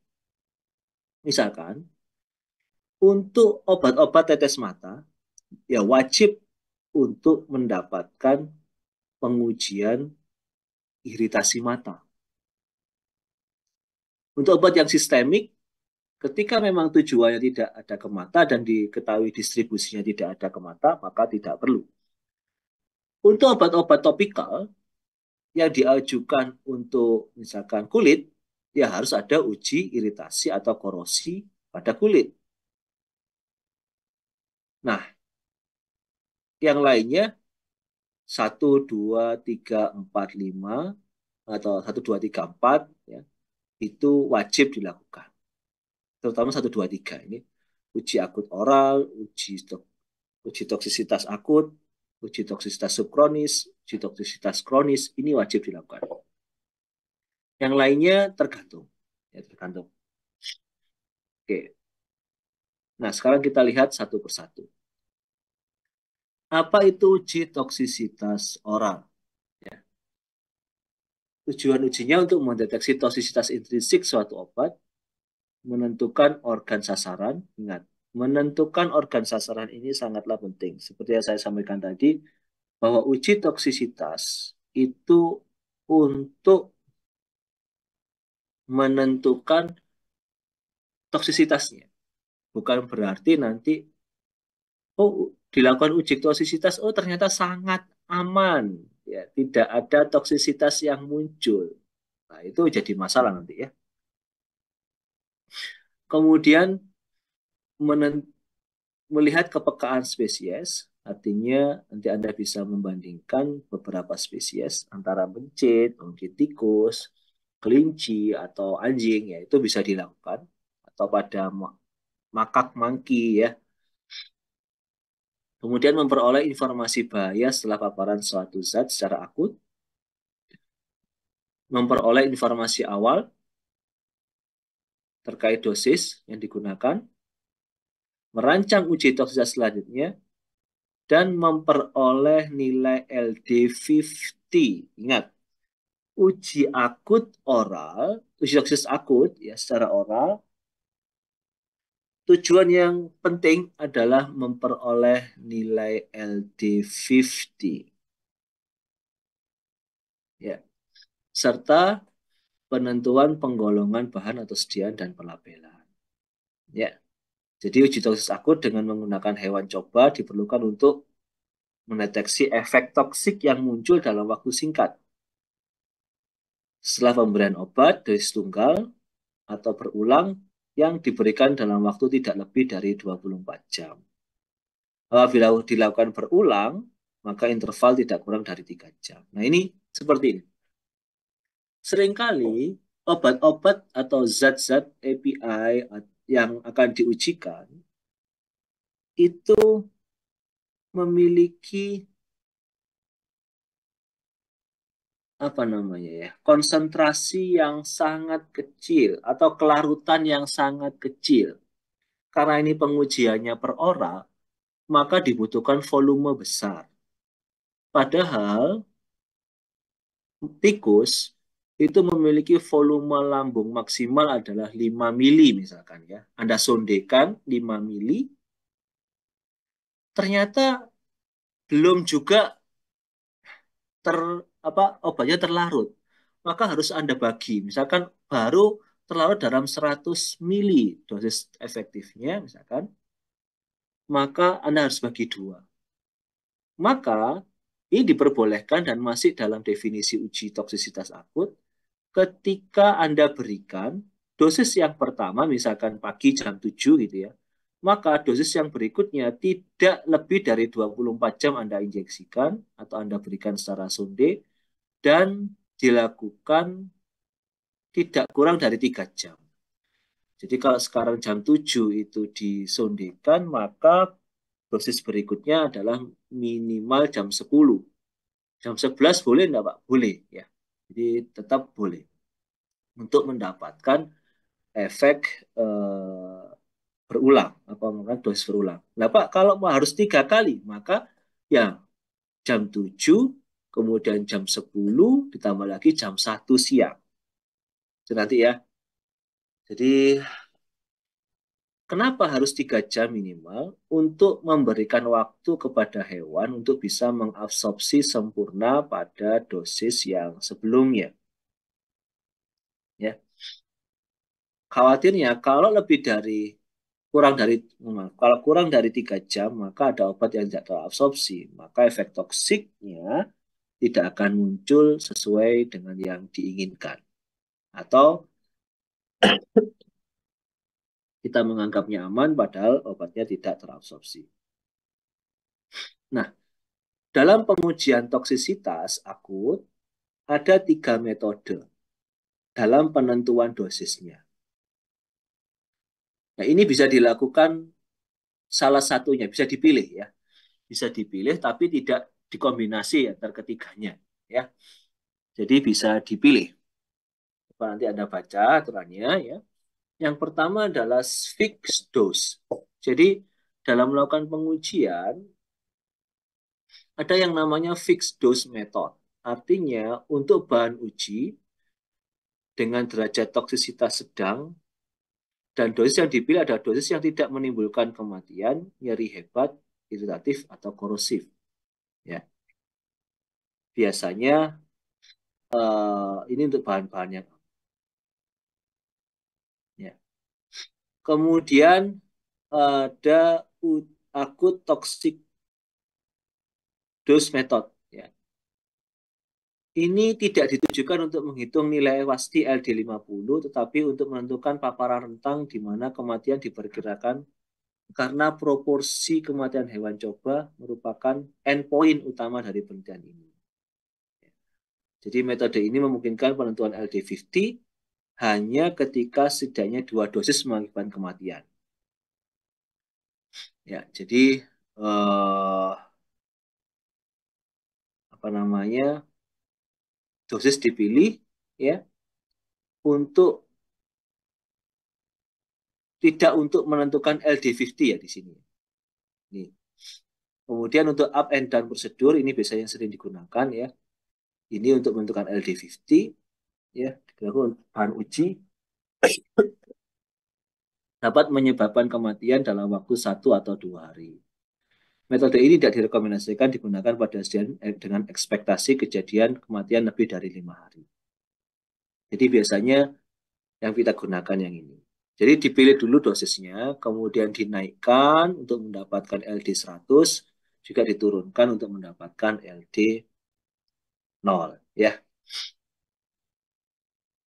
S1: Misalkan, untuk obat-obat tetes mata, ya wajib untuk mendapatkan pengujian iritasi mata. Untuk obat yang sistemik, ketika memang tujuannya tidak ada ke mata dan diketahui distribusinya tidak ada ke mata, maka tidak perlu. Untuk obat-obat topikal yang diajukan untuk misalkan kulit, ya harus ada uji iritasi atau korosi pada kulit. Nah, yang lainnya 1, 2, 3, 4, 5 atau 1, 2, 3, 4 ya, itu wajib dilakukan. Terutama 1, 2, 3 ini uji akut oral, uji toksisitas akut, uji toksisitas subkronis, uji toksisitas kronis, ini wajib dilakukan. Yang lainnya tergantung. Ya, tergantung. Oke. Nah, sekarang kita lihat satu persatu. Apa itu uji toksisitas oral? Ya. Tujuan ujinya untuk mendeteksi toksisitas intrinsik suatu obat, menentukan organ sasaran. Ingat, menentukan organ sasaran ini sangatlah penting. Seperti yang saya sampaikan tadi, bahwa uji toksisitas itu untuk menentukan toksisitasnya. Bukan berarti nanti, oh dilakukan uji toksisitas, oh ternyata sangat aman, ya tidak ada toksisitas yang muncul. Nah itu jadi masalah nanti ya. Kemudian melihat kepekaan spesies, artinya nanti Anda bisa membandingkan beberapa spesies antara mencit, mungkin tikus, kelinci, atau anjing, ya itu bisa dilakukan. Atau pada makak monkey ya. Kemudian memperoleh informasi bahaya setelah paparan suatu zat secara akut, memperoleh informasi awal terkait dosis yang digunakan, merancang uji toksitas selanjutnya, dan memperoleh nilai LD50. Ingat, uji toksitas akut ya secara oral, tujuan yang penting adalah memperoleh nilai LD50 ya, serta penentuan penggolongan bahan atau sediaan dan pelabelan. Ya, jadi uji toksis akut dengan menggunakan hewan coba diperlukan untuk mendeteksi efek toksik yang muncul dalam waktu singkat. Setelah pemberian obat dosis tunggal atau berulang yang diberikan dalam waktu tidak lebih dari 24 jam. Apabila dilakukan berulang, maka interval tidak kurang dari 3 jam. Nah ini seperti ini. Seringkali obat-obat atau zat-zat API yang akan diujikan itu memiliki apa namanya ya, konsentrasi yang sangat kecil atau kelarutan yang sangat kecil. Karena ini pengujiannya per oral, maka dibutuhkan volume besar. Padahal tikus itu memiliki volume lambung maksimal adalah 5 mili misalkan ya. Anda sondekan 5 mili, ternyata belum juga ter obatnya terlarut. Maka harus Anda bagi. Misalkan baru terlarut dalam 100 mili dosis efektifnya misalkan, maka Anda harus bagi dua. Maka ini diperbolehkan dan masih dalam definisi uji toksisitas akut ketika Anda berikan dosis yang pertama, misalkan pagi jam 7 gitu ya, maka dosis yang berikutnya tidak lebih dari 24 jam Anda injeksikan atau Anda berikan secara sonde dan dilakukan tidak kurang dari 3 jam. Jadi kalau sekarang jam 7 itu disondekan, maka dosis berikutnya adalah minimal jam 10. Jam 11 boleh enggak, Pak? Boleh ya. Jadi tetap boleh untuk mendapatkan efek berulang, apa mungkin dosis berulang. Nah Pak, kalau harus 3 kali, maka ya jam 7, kemudian jam 10, ditambah lagi jam 1 siang. Itu nanti ya. Jadi kenapa harus 3 jam minimal? Untuk memberikan waktu kepada hewan untuk bisa mengabsorpsi sempurna pada dosis yang sebelumnya. Ya, khawatirnya kalau lebih dari kalau kurang dari 3 jam maka ada obat yang tidak terabsorpsi, maka efek toksiknya tidak akan muncul sesuai dengan yang diinginkan. Atau kita menganggapnya aman padahal obatnya tidak terabsorpsi. Nah, dalam pengujian toksisitas akut ada 3 metode dalam penentuan dosisnya. Nah, ini bisa dilakukan salah satunya, bisa dipilih ya. Bisa dipilih tapi tidak dikombinasi antar ketiganya ya. Jadi bisa dipilih. Nanti Anda baca aturannya ya. Yang pertama adalah fixed dose. Jadi dalam melakukan pengujian ada yang namanya fixed dose method. Artinya untuk bahan uji dengan derajat toksisitas sedang dan dosis yang dipilih adalah dosis yang tidak menimbulkan kematian, nyeri hebat, iritatif atau korosif. Ya, biasanya ini untuk bahan-bahan yang ya. Kemudian ada akut toxic dose method. Ya. Ini tidak ditujukan untuk menghitung nilai pasti LD50, tetapi untuk menentukan paparan rentang di mana kematian diperkirakan karena proporsi kematian hewan coba merupakan endpoint utama dari penelitian ini. Jadi metode ini memungkinkan penentuan LD50 hanya ketika setidaknya 2 dosis mengakibatkan kematian. Ya, jadi apa namanya, dosis dipilih ya untuk tidak untuk menentukan LD50 ya di sini. Nih. Kemudian untuk up and down prosedur ini biasanya yang sering digunakan ya. Ini untuk menentukan LD50 ya, dilakukan bahan uji dapat menyebabkan kematian dalam waktu 1 atau 2 hari. Metode ini tidak direkomendasikan digunakan pada pasien dengan ekspektasi kejadian kematian lebih dari 5 hari. Jadi biasanya yang kita gunakan yang ini. Jadi dipilih dulu dosisnya, kemudian dinaikkan untuk mendapatkan LD 100, juga diturunkan untuk mendapatkan LD 0. Ya.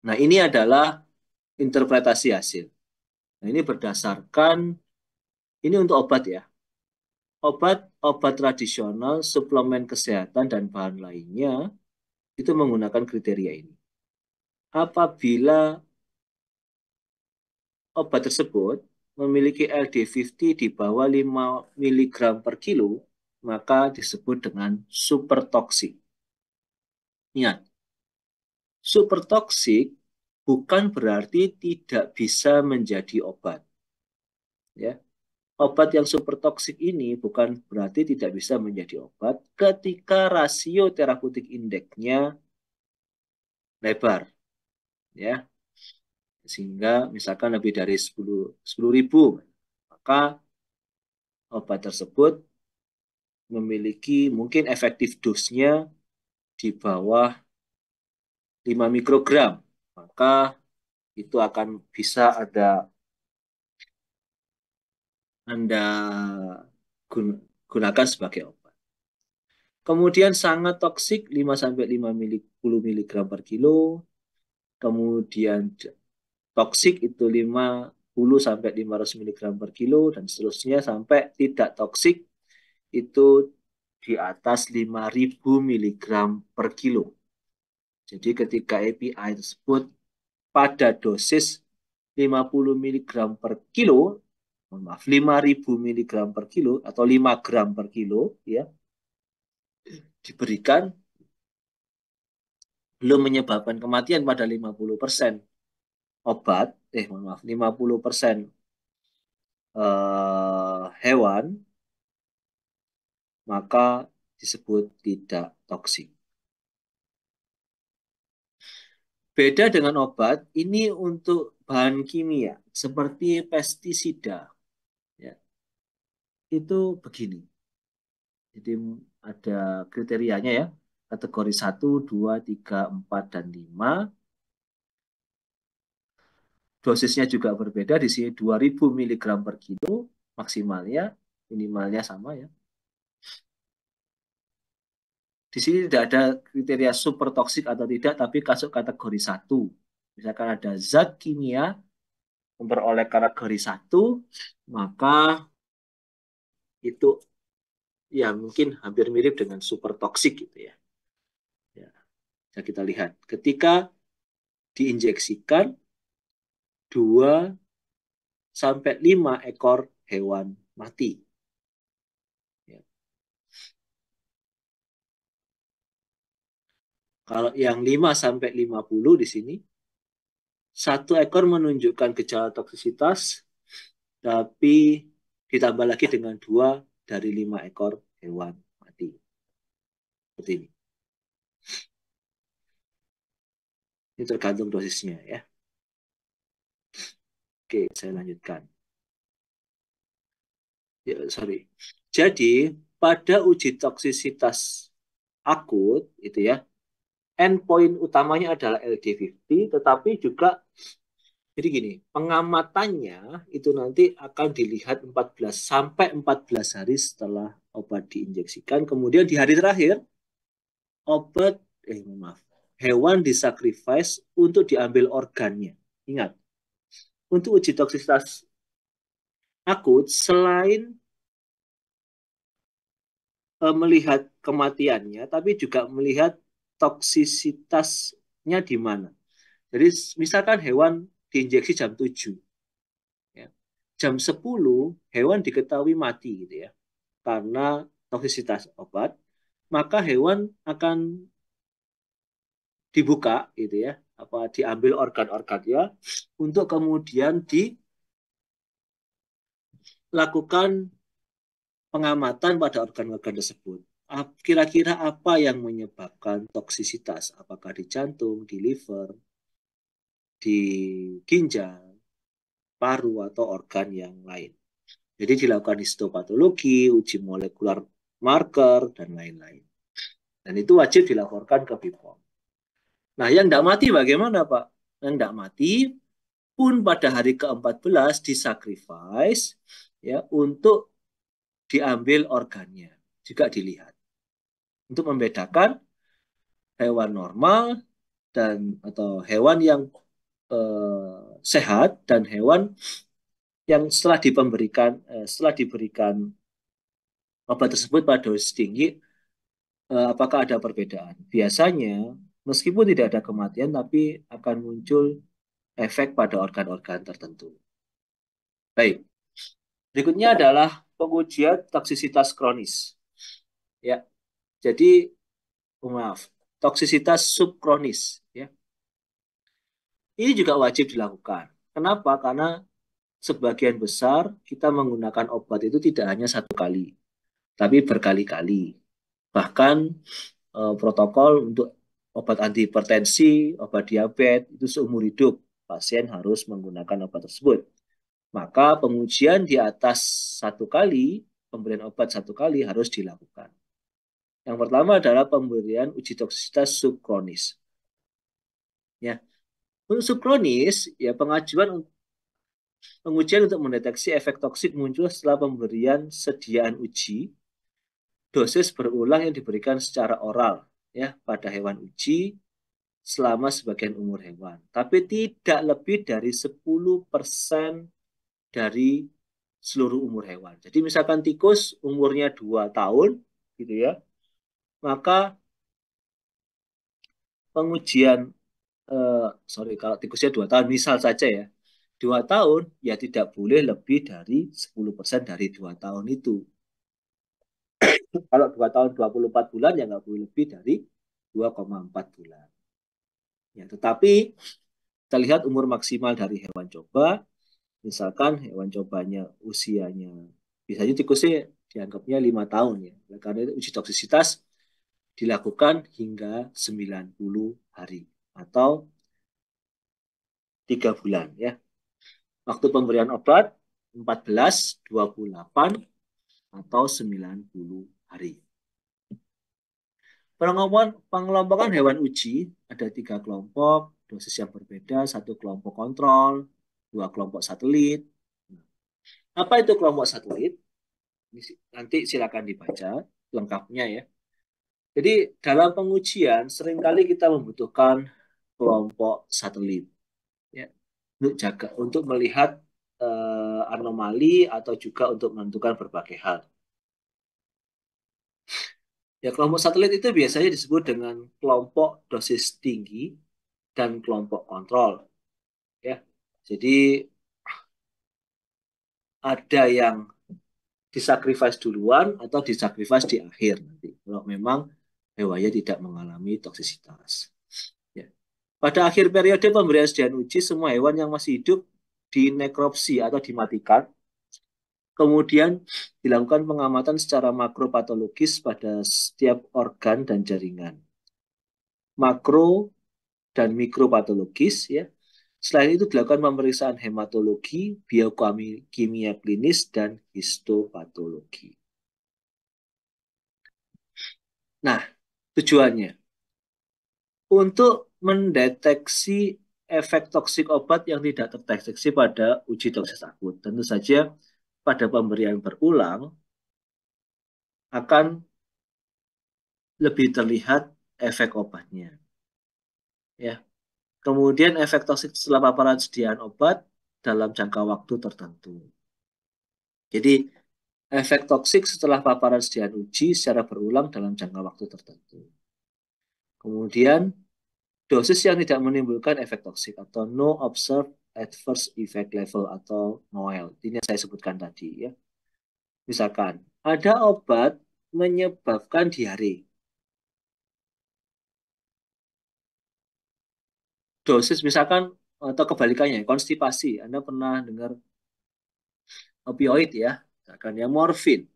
S1: Nah ini adalah interpretasi hasil. Nah ini berdasarkan, ini untuk obat ya. Obat tradisional, suplemen kesehatan, dan bahan lainnya itu menggunakan kriteria ini. Apabila obat tersebut memiliki LD50 di bawah 5 mg per kilo, maka disebut dengan super toksik. Ingat, super toksik bukan berarti tidak bisa menjadi obat. Ya. Obat yang super toksik ini bukan berarti tidak bisa menjadi obat ketika rasio terapeutik indeksnya lebar. Ya. Sehingga misalkan lebih dari 10.000, maka obat tersebut memiliki mungkin efektif dosnya di bawah 5 mikrogram. Maka itu akan bisa Anda gunakan sebagai obat. Kemudian sangat toksik 5-5 mg per kilo. Kemudian toksik itu 50-500 mg per kilo dan seterusnya sampai tidak toksik itu di atas 5.000 mg per kilo. Jadi ketika API tersebut pada dosis 50 mg per kilo, maaf, 5.000 mg per kilo atau 5 gram per kilo ya, diberikan belum menyebabkan kematian pada 50% obat, maaf, 50% hewan, maka disebut tidak toksik. Beda dengan obat, ini untuk bahan kimia seperti pestisida. Ya, itu begini. Jadi ada kriterianya ya, kategori 1, 2, 3, 4, dan 5. Dosisnya juga berbeda, di sini 2.000 mg per kilo maksimalnya, minimalnya sama ya. Di sini tidak ada kriteria super toksik atau tidak, tapi masuk kategori 1. Misalkan ada zat kimia memperoleh kategori 1, maka itu ya mungkin hampir mirip dengan super toksik gitu ya. Ya, bisa kita lihat. Ketika diinjeksikan 2-5 ekor hewan mati. Ya. Kalau yang 5-50 di sini, 1 ekor menunjukkan gejala toksisitas, tapi ditambah lagi dengan 2 dari 5 ekor hewan mati. Seperti ini. Ini tergantung dosisnya ya. Oke, saya lanjutkan. Ya, sorry. Jadi, pada uji toksisitas akut, itu ya, endpoint utamanya adalah LD50, tetapi juga Jadi gini, pengamatannya itu nanti akan dilihat 14 sampai 14 hari setelah obat diinjeksikan. Kemudian di hari terakhir, obat, maaf, hewan disacrifice untuk diambil organnya. Ingat, untuk uji toksitas akut, selain melihat kematiannya, tapi juga melihat toksisitasnya di mana. Jadi misalkan hewan diinjeksi jam 7, ya. Jam 10 hewan diketahui mati gitu ya. Karena toksisitas obat, maka hewan akan dibuka gitu ya, apa diambil organ-organnya untuk kemudian dilakukan pengamatan pada organ-organ tersebut. Kira-kira apa yang menyebabkan toksisitas? Apakah di jantung, di liver, di ginjal, paru, atau organ yang lain. Jadi dilakukan histopatologi, uji molekular marker, dan lain-lain. Dan itu wajib dilaporkan ke BPOM. Nah, yang tidak mati bagaimana, Pak? Yang tidak mati pun pada hari ke-14 disacrifice ya untuk diambil organnya. Juga dilihat. Untuk membedakan hewan normal dan atau hewan yang sehat dan hewan yang setelah diberikan obat tersebut pada dosis tinggi, apakah ada perbedaan? Biasanya meskipun tidak ada kematian tapi akan muncul efek pada organ-organ tertentu. Baik, berikutnya adalah pengujian toksisitas kronis. Ya, jadi maaf, toksisitas subkronis. Ya, ini juga wajib dilakukan. Kenapa? Karena sebagian besar kita menggunakan obat itu tidak hanya satu kali, tapi berkali-kali. Bahkan protokol untuk obat antihipertensi, obat diabetes itu seumur hidup pasien harus menggunakan obat tersebut. Maka pengujian di atas satu kali, pemberian obat satu kali harus dilakukan. Yang pertama adalah pemberian uji toksisitas subkronis. Ya, untuk subkronis, ya pengujian untuk mendeteksi efek toksik muncul setelah pemberian sediaan uji dosis berulang yang diberikan secara oral ya pada hewan uji selama sebagian umur hewan. Tapi tidak lebih dari 10% dari seluruh umur hewan. Jadi misalkan tikus umurnya 2 tahun gitu ya, maka pengujian sorry kalau tikusnya 2 tahun misal saja ya. 2 tahun ya tidak boleh lebih dari 10% dari 2 tahun itu. Kalau 2 tahun 24 bulan ya nggak boleh lebih dari 2,4 bulan. Ya, tetapi kita lihat umur maksimal dari hewan coba, misalkan hewan cobanya usianya, biasanya tikusnya dianggapnya 5 tahun ya. Karena itu uji toksisitas dilakukan hingga 90 hari atau 3 bulan ya. Waktu pemberian obat 14, 28, atau 90 hari. Pengelompokan hewan uji ada 3 kelompok, dosis yang berbeda, 1 kelompok kontrol, 2 kelompok satelit. Apa itu kelompok satelit? Nanti silakan dibaca lengkapnya ya. Jadi dalam pengujian seringkali kita membutuhkan kelompok satelit ya untuk melihat anomali atau juga untuk menentukan berbagai hal. Ya, kelompok satelit itu biasanya disebut dengan kelompok dosis tinggi dan kelompok kontrol. Ya, jadi ada yang disacrifice duluan atau disacrifice di akhir nanti. Kalau memang hewannya tidak mengalami toksisitas. Ya. Pada akhir periode pemberian sediaan uji, semua hewan yang masih hidup dinekropsi atau dimatikan. Kemudian dilakukan pengamatan secara makropatologis pada setiap organ dan jaringan. Makro dan mikropatologis ya. Selain itu dilakukan pemeriksaan hematologi, biokimia klinis, dan histopatologi. Nah, tujuannya untuk mendeteksi efek toksik obat yang tidak terdeteksi pada uji toksis akut. Tentu saja pada pemberian berulang akan lebih terlihat efek obatnya. Ya. Kemudian efek toksik setelah paparan sediaan obat dalam jangka waktu tertentu. Jadi efek toksik setelah paparan sediaan uji secara berulang dalam jangka waktu tertentu. Kemudian dosis yang tidak menimbulkan efek toksik atau no observed adverse effect level atau NOAEL. Ini yang saya sebutkan tadi ya. Misalkan ada obat menyebabkan diare. Dosis misalkan atau kebalikannya konstipasi. Anda pernah dengar opioid ya, misalkan ya morfin.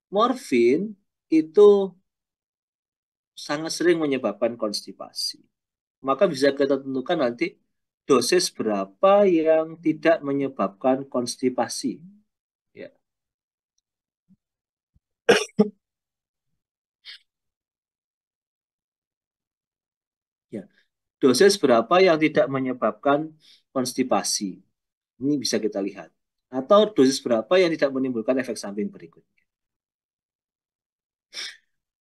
S1: Morfin itu sangat sering menyebabkan konstipasi. Maka bisa kita tentukan nanti dosis berapa yang tidak menyebabkan konstipasi. Ya. Ya. Dosis berapa yang tidak menyebabkan konstipasi. Ini bisa kita lihat. Atau dosis berapa yang tidak menimbulkan efek samping berikutnya.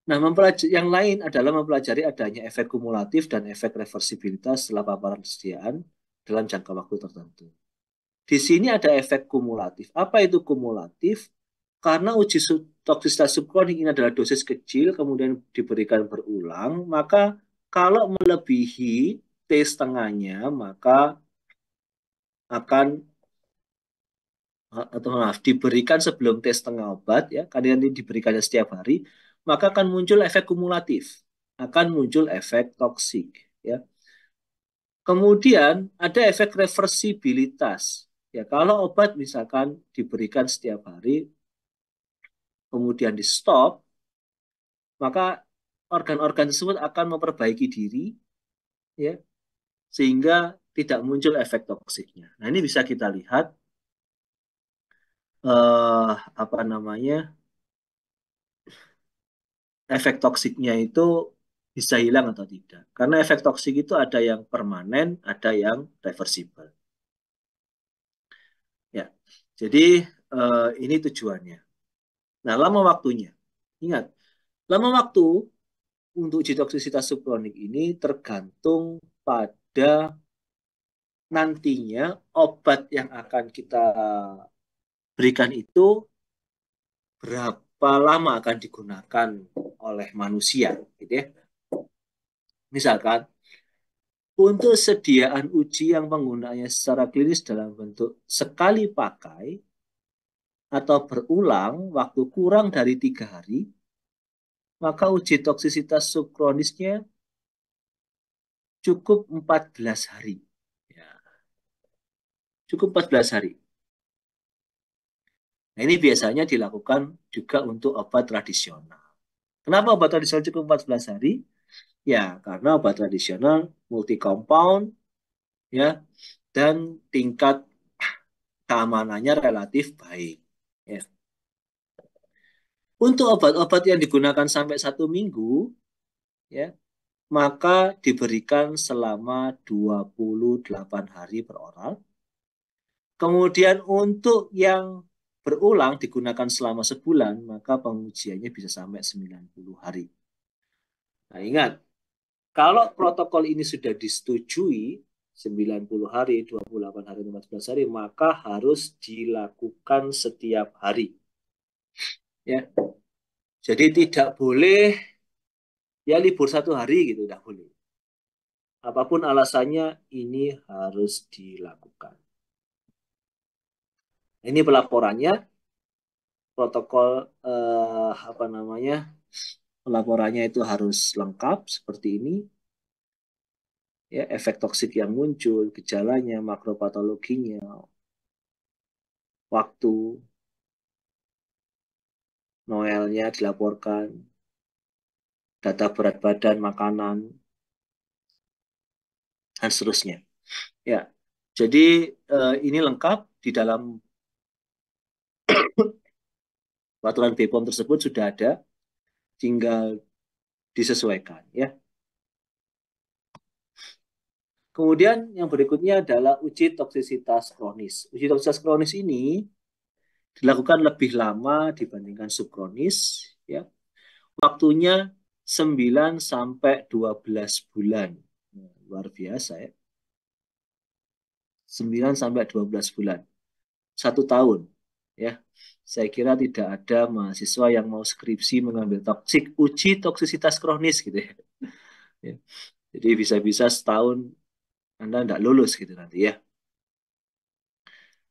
S1: Nah, yang lain adalah mempelajari adanya efek kumulatif dan efek reversibilitas setelah paparan kesediaan dalam jangka waktu tertentu. Di sini ada efek kumulatif. Apa itu kumulatif? Karena uji toksisitas subkronik ini adalah dosis kecil, kemudian diberikan berulang, maka kalau melebihi T setengahnya, maka akan atau maaf, diberikan sebelum T setengah obat, ya, karena ini diberikannya setiap hari, maka akan muncul efek kumulatif, akan muncul efek toksik. Ya. Kemudian ada efek reversibilitas. Ya, kalau obat misalkan diberikan setiap hari, kemudian di stop, maka organ-organ tersebut akan memperbaiki diri, ya, sehingga tidak muncul efek toksiknya. Nah, ini bisa kita lihat apa namanya efek toksiknya itu bisa hilang atau tidak. Karena efek toksik itu ada yang permanen, ada yang reversible. Ya, jadi ini tujuannya. Nah, lama waktunya. Ingat, lama waktu untuk uji toksisitas subkronik ini tergantung pada nantinya obat yang akan kita berikan itu berapa lama akan digunakan oleh manusia, gitu ya. Misalkan untuk sediaan uji yang penggunaannya secara klinis dalam bentuk sekali pakai atau berulang waktu kurang dari 3 hari, maka uji toksisitas subkronisnya cukup 14 hari. Ya, cukup 14 hari. Nah, ini biasanya dilakukan juga untuk obat tradisional. Kenapa obat tradisional cukup 14 hari? Ya, karena obat tradisional multi compound ya dan tingkat keamanannya relatif baik. Ya. Untuk obat-obat yang digunakan sampai 1 minggu, ya, maka diberikan selama 28 hari per oral. Kemudian untuk yang berulang digunakan selama sebulan, maka pengujiannya bisa sampai 90 hari. Nah, ingat, kalau protokol ini sudah disetujui, 90 hari, 28 hari, 15 hari, maka harus dilakukan setiap hari. Ya. Jadi tidak boleh ya libur 1 hari gitu, tidak boleh. Apapun alasannya, ini harus dilakukan. Ini pelaporannya, protokol apa namanya, pelaporannya itu harus lengkap seperti ini. Ya, efek toksik yang muncul, gejalanya, makropatologinya, waktu, noelnya dilaporkan, data berat badan, makanan, dan seterusnya. Ya, jadi ini lengkap di dalam peraturan BPOM tersebut sudah ada, tinggal disesuaikan ya. Kemudian yang berikutnya adalah uji toksisitas kronis. Uji toksisitas kronis ini dilakukan lebih lama dibandingkan subkronis, ya. Waktunya 9 sampai 12 bulan. Luar biasa ya. 9 sampai 12 bulan. 1 tahun, ya. Saya kira tidak ada mahasiswa yang mau skripsi mengambil uji toksisitas kronis gitu ya. Ya. Jadi bisa-bisa setahun Anda tidak lulus gitu nanti ya.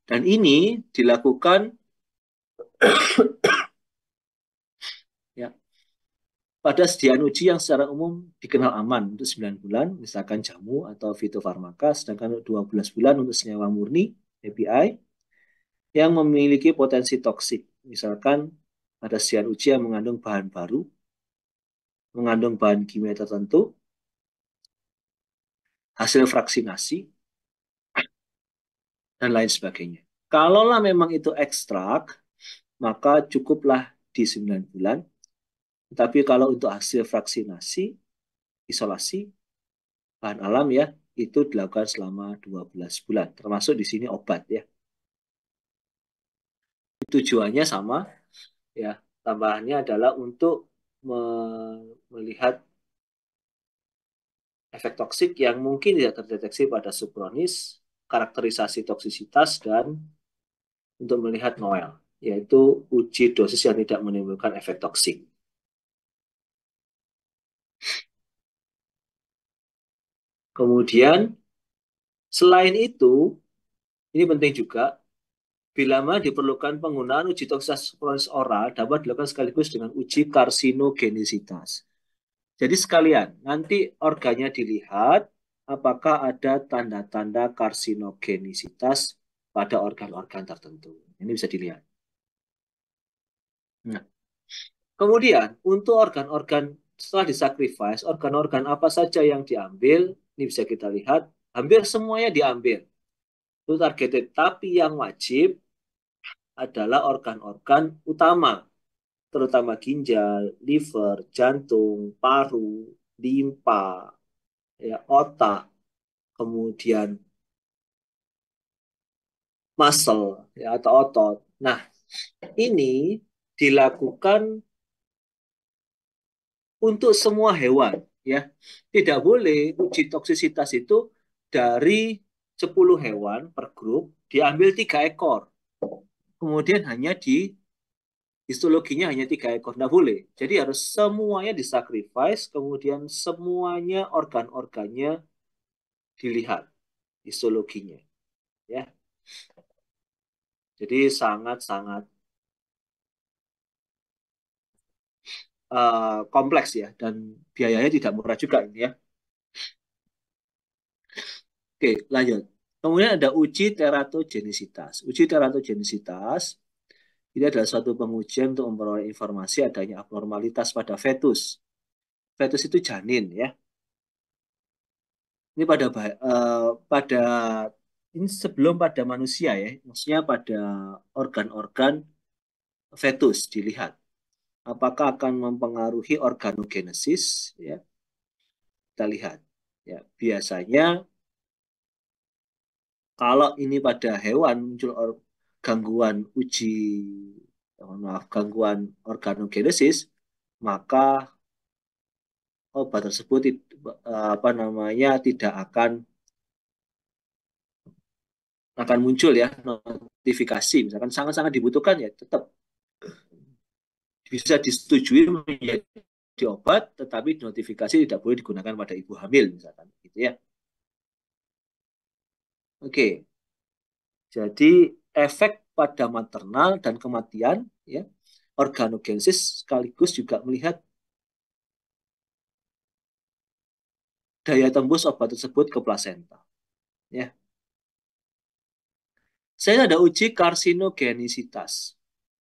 S1: Dan ini dilakukan ya pada sediaan uji yang secara umum dikenal aman untuk 9 bulan, misalkan jamu atau fitofarmaka, sedangkan untuk 12 bulan untuk senyawa murni, API, yang memiliki potensi toksik. Misalkan pada sediaan uji yang mengandung bahan baru, mengandung bahan kimia tertentu, hasil fraksinasi, dan lain sebagainya. Kalaulah memang itu ekstrak, maka cukuplah di 9 bulan. Tapi kalau untuk hasil fraksinasi, isolasi, bahan alam ya, itu dilakukan selama 12 bulan. Termasuk di sini obat ya. Tujuannya sama ya. Tambahannya adalah untuk melihat efek toksik yang mungkin tidak terdeteksi pada subkronis, karakterisasi toksisitas, dan untuk melihat Noel, yaitu uji dosis yang tidak menimbulkan efek toksik. Kemudian, selain itu, ini penting juga, bila mana diperlukan penggunaan uji toksisitas kronis oral dapat dilakukan sekaligus dengan uji karsinogenisitas. Jadi sekalian, nanti organnya dilihat apakah ada tanda-tanda karsinogenisitas pada organ-organ tertentu. Ini bisa dilihat. Nah, kemudian untuk organ-organ setelah disacrifice, organ-organ apa saja yang diambil, ini bisa kita lihat, hampir semuanya diambil. Itu targeted, tapi yang wajib adalah organ-organ utama, terutama ginjal, liver, jantung, paru, limpa, ya, otak, kemudian muscle ya, atau otot. Nah, ini dilakukan untuk semua hewan ya. Tidak boleh uji toksisitas itu dari 10 hewan per grup diambil 3 ekor. Kemudian hanya histologinya hanya 3 ekor. Tidak boleh. Jadi harus semuanya disacrifice, kemudian semuanya organ-organnya dilihat histologinya. Ya. Jadi sangat-sangat kompleks ya, dan biayanya tidak murah juga ini ya. Oke, lanjut. Kemudian ada uji teratogenisitas. Uji teratogenisitas ini adalah suatu pengujian untuk memperoleh informasi adanya abnormalitas pada fetus. Fetus itu janin ya. Ini pada ini sebelum pada manusia ya, maksudnya pada organ-organ fetus dilihat. Apakah akan mempengaruhi organogenesis ya? Kita lihat ya. Biasanya kalau ini pada hewan muncul gangguan gangguan organogenesis, maka obat tersebut apa namanya tidak akan muncul ya notifikasi. Misalkan sangat-sangat dibutuhkan ya tetap bisa disetujui menjadi obat, tetapi notifikasi tidak boleh digunakan pada ibu hamil misalkan, gitu ya. Oke. Jadi efek pada maternal dan kematian ya, organogenesis sekaligus juga melihat daya tembus obat tersebut ke plasenta. Ya. Saya ada uji karsinogenisitas.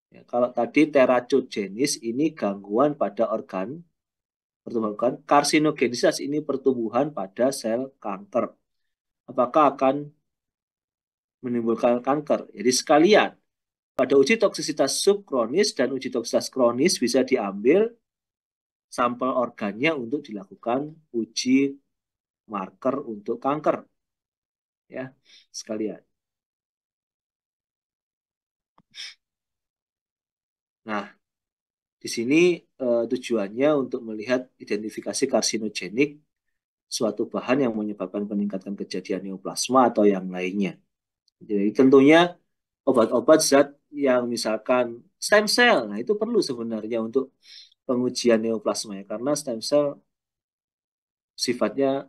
S1: Ya, kalau tadi teracogenis ini gangguan pada organ pertumbuhan, karsinogenisitas ini pertumbuhan pada sel kanker. Apakah akan menimbulkan kanker? Jadi sekalian, pada uji toksisitas subkronis dan uji toksisitas kronis bisa diambil sampel organnya untuk dilakukan uji marker untuk kanker. ya sekalian. Nah, di sini tujuannya untuk melihat identifikasi karsinogenik suatu bahan yang menyebabkan peningkatan kejadian neoplasma atau yang lainnya. Jadi tentunya obat-obat zat yang misalkan stem cell, nah itu perlu sebenarnya untuk pengujian neoplasma ya, karena stem cell sifatnya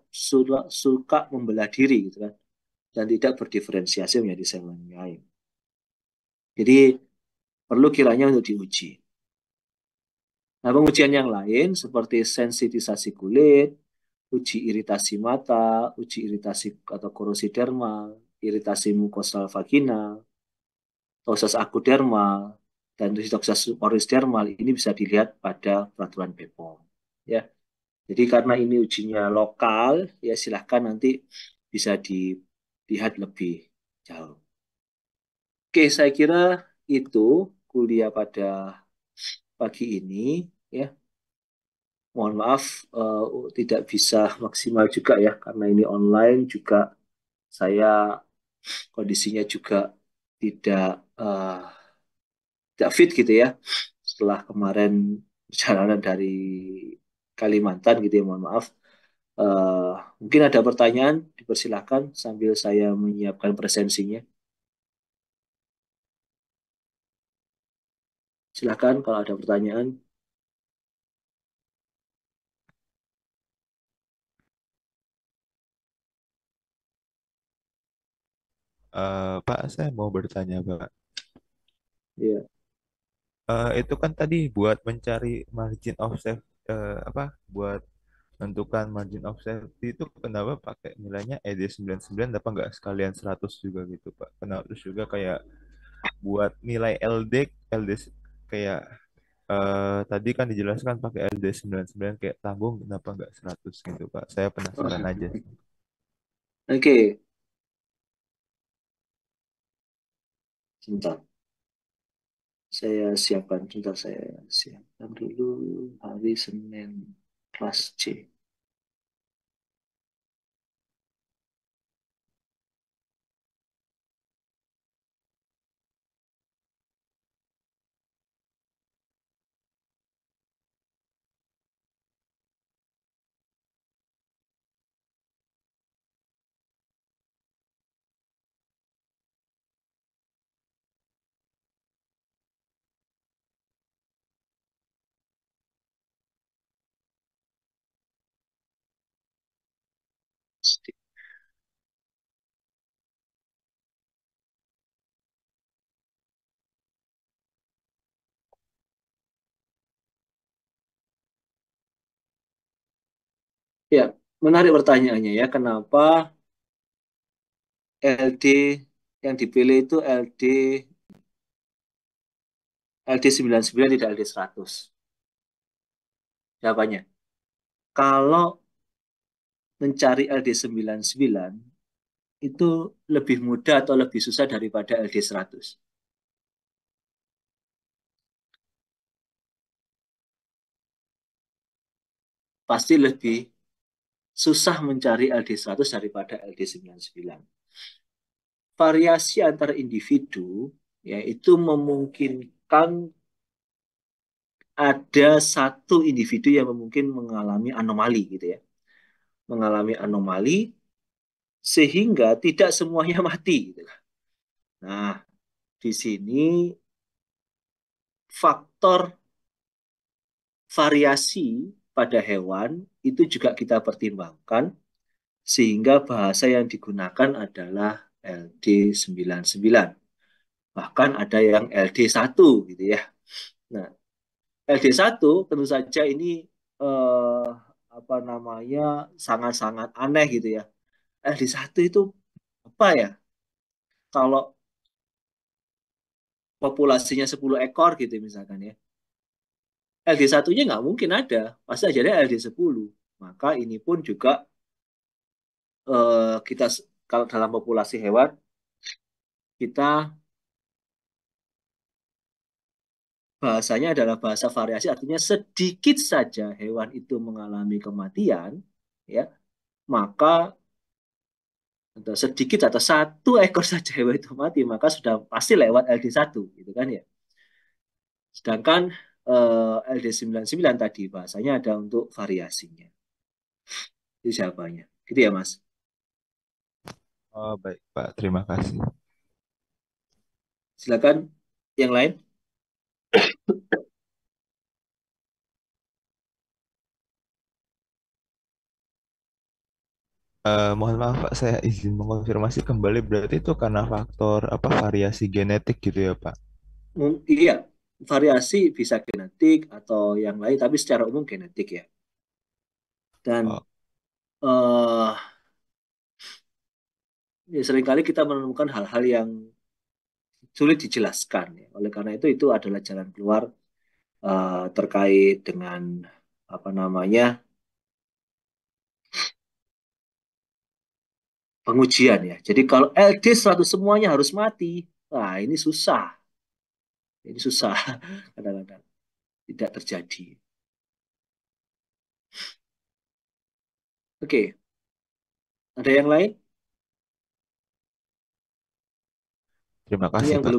S1: suka membelah diri gitu kan, dan tidak berdiferensiasi menjadi sel yang lain. Jadi perlu kiranya untuk diuji. Nah, pengujian yang lain seperti sensitisasi kulit, uji iritasi mata, uji iritasi atau korosi dermal, iritasi mukosal vaginal, toxus akudermal, dan toxus oris dermal ini bisa dilihat pada peraturan BPOM. Ya, jadi karena ini ujinya lokal, ya silahkan nanti bisa dilihat lebih jauh. Oke, saya kira itu kuliah pada pagi ini. Ya, mohon maaf tidak bisa maksimal juga ya karena ini online juga saya kondisinya juga tidak uh, tidak fit gitu ya setelah kemarin perjalanan dari Kalimantan gitu ya, mohon maaf. Eh, Mungkin ada pertanyaan, dipersilahkan sambil saya menyiapkan presensinya. Silakan kalau ada pertanyaan.
S2: Pak, saya mau bertanya, Pak.
S1: Ya.
S2: Itu kan tadi buat mencari margin of safety, apa? Buat menentukan margin of safety itu kenapa pakai nilainya ED99 apa nggak sekalian 100 juga gitu, Pak? Kenapa terus juga kayak buat nilai LD, LD kayak tadi kan dijelaskan pakai LD99 kayak tanggung kenapa nggak 100 gitu, Pak? Saya penasaran aja.
S1: Oke, sebentar. Saya siapkan, sebentar saya siapkan dulu hari Senin kelas C. Ya, menarik pertanyaannya ya, kenapa LD yang dipilih itu LD99 tidak LD 100? Jawabannya, kalau mencari LD99 itu lebih mudah atau lebih susah daripada LD 100? Pasti lebih susah mencari LD 100 daripada LD 99. Variasi antar individu yaitu memungkinkan ada satu individu yang mungkin mengalami anomali gitu ya. Mengalami anomali sehingga tidak semuanya mati gitu. Nah, di sini faktor variasi pada hewan itu juga kita pertimbangkan sehingga bahasa yang digunakan adalah LD99. Bahkan ada yang LD1 gitu ya. Nah, LD1 tentu saja ini eh, apa namanya sangat-sangat aneh gitu ya. LD1 itu apa ya? Kalau populasinya 10 ekor gitu misalkan ya. LD1-nya nggak mungkin ada. Pasti aja LD10. Maka ini pun juga kita kalau dalam populasi hewan kita bahasanya adalah bahasa variasi, artinya sedikit saja hewan itu mengalami kematian, ya, maka atau sedikit atau satu ekor saja hewan itu mati, maka sudah pasti lewat LD1 gitu kan ya. Sedangkan LD99 tadi bahasanya ada untuk variasinya. Itu jawabannya. Gitu ya, Mas.
S2: Oh, baik, Pak. Terima kasih.
S1: Silakan yang lain.
S2: Mohon maaf, Pak. Saya izin mengonfirmasi kembali. Berarti itu karena faktor apa variasi genetik gitu ya, Pak?
S1: Iya, variasi bisa genetik atau yang lain, tapi secara umum genetik ya. Dan
S2: Oh,
S1: eh ya seringkali kita menemukan hal-hal yang sulit dijelaskan ya. Oleh karena itu adalah jalan keluar terkait dengan apa namanya pengujian ya. Jadi kalau LD 100 semuanya harus mati, nah ini susah. Ini susah kadang-kadang tidak terjadi. Oke, ada yang lain?
S2: terima
S1: Ini
S2: kasih, Pak.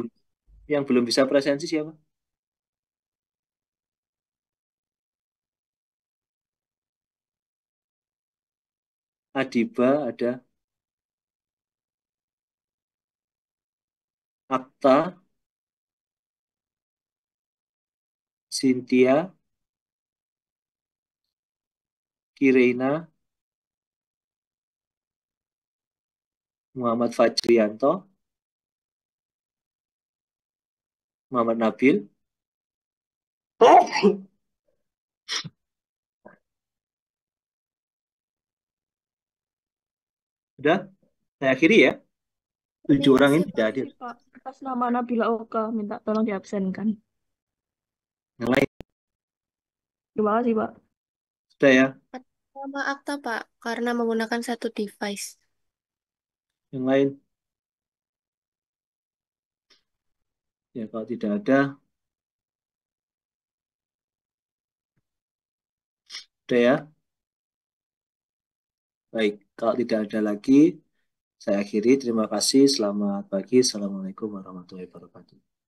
S1: yang belum bisa presensi siapa? Adiba ada, Akta, Cynthia, Kireina, Muhammad Fajrianto, Muhammad Nabil. Udah, saya akhiri ya. Tujuh orang
S3: Permisi,
S1: ini tidak hadir.
S3: permisi Pak. Atas nama Nabila Oka, minta tolong diabsenkan.
S1: Yang lain
S3: Terima kasih Pak.
S1: sudah ya.
S4: Sama akta, Pak, karena menggunakan satu device.
S1: Yang lain ya kalau tidak ada, sudah ya. Baik, kalau tidak ada lagi, saya akhiri. Terima kasih. Selamat pagi. Assalamualaikum warahmatullahi wabarakatuh.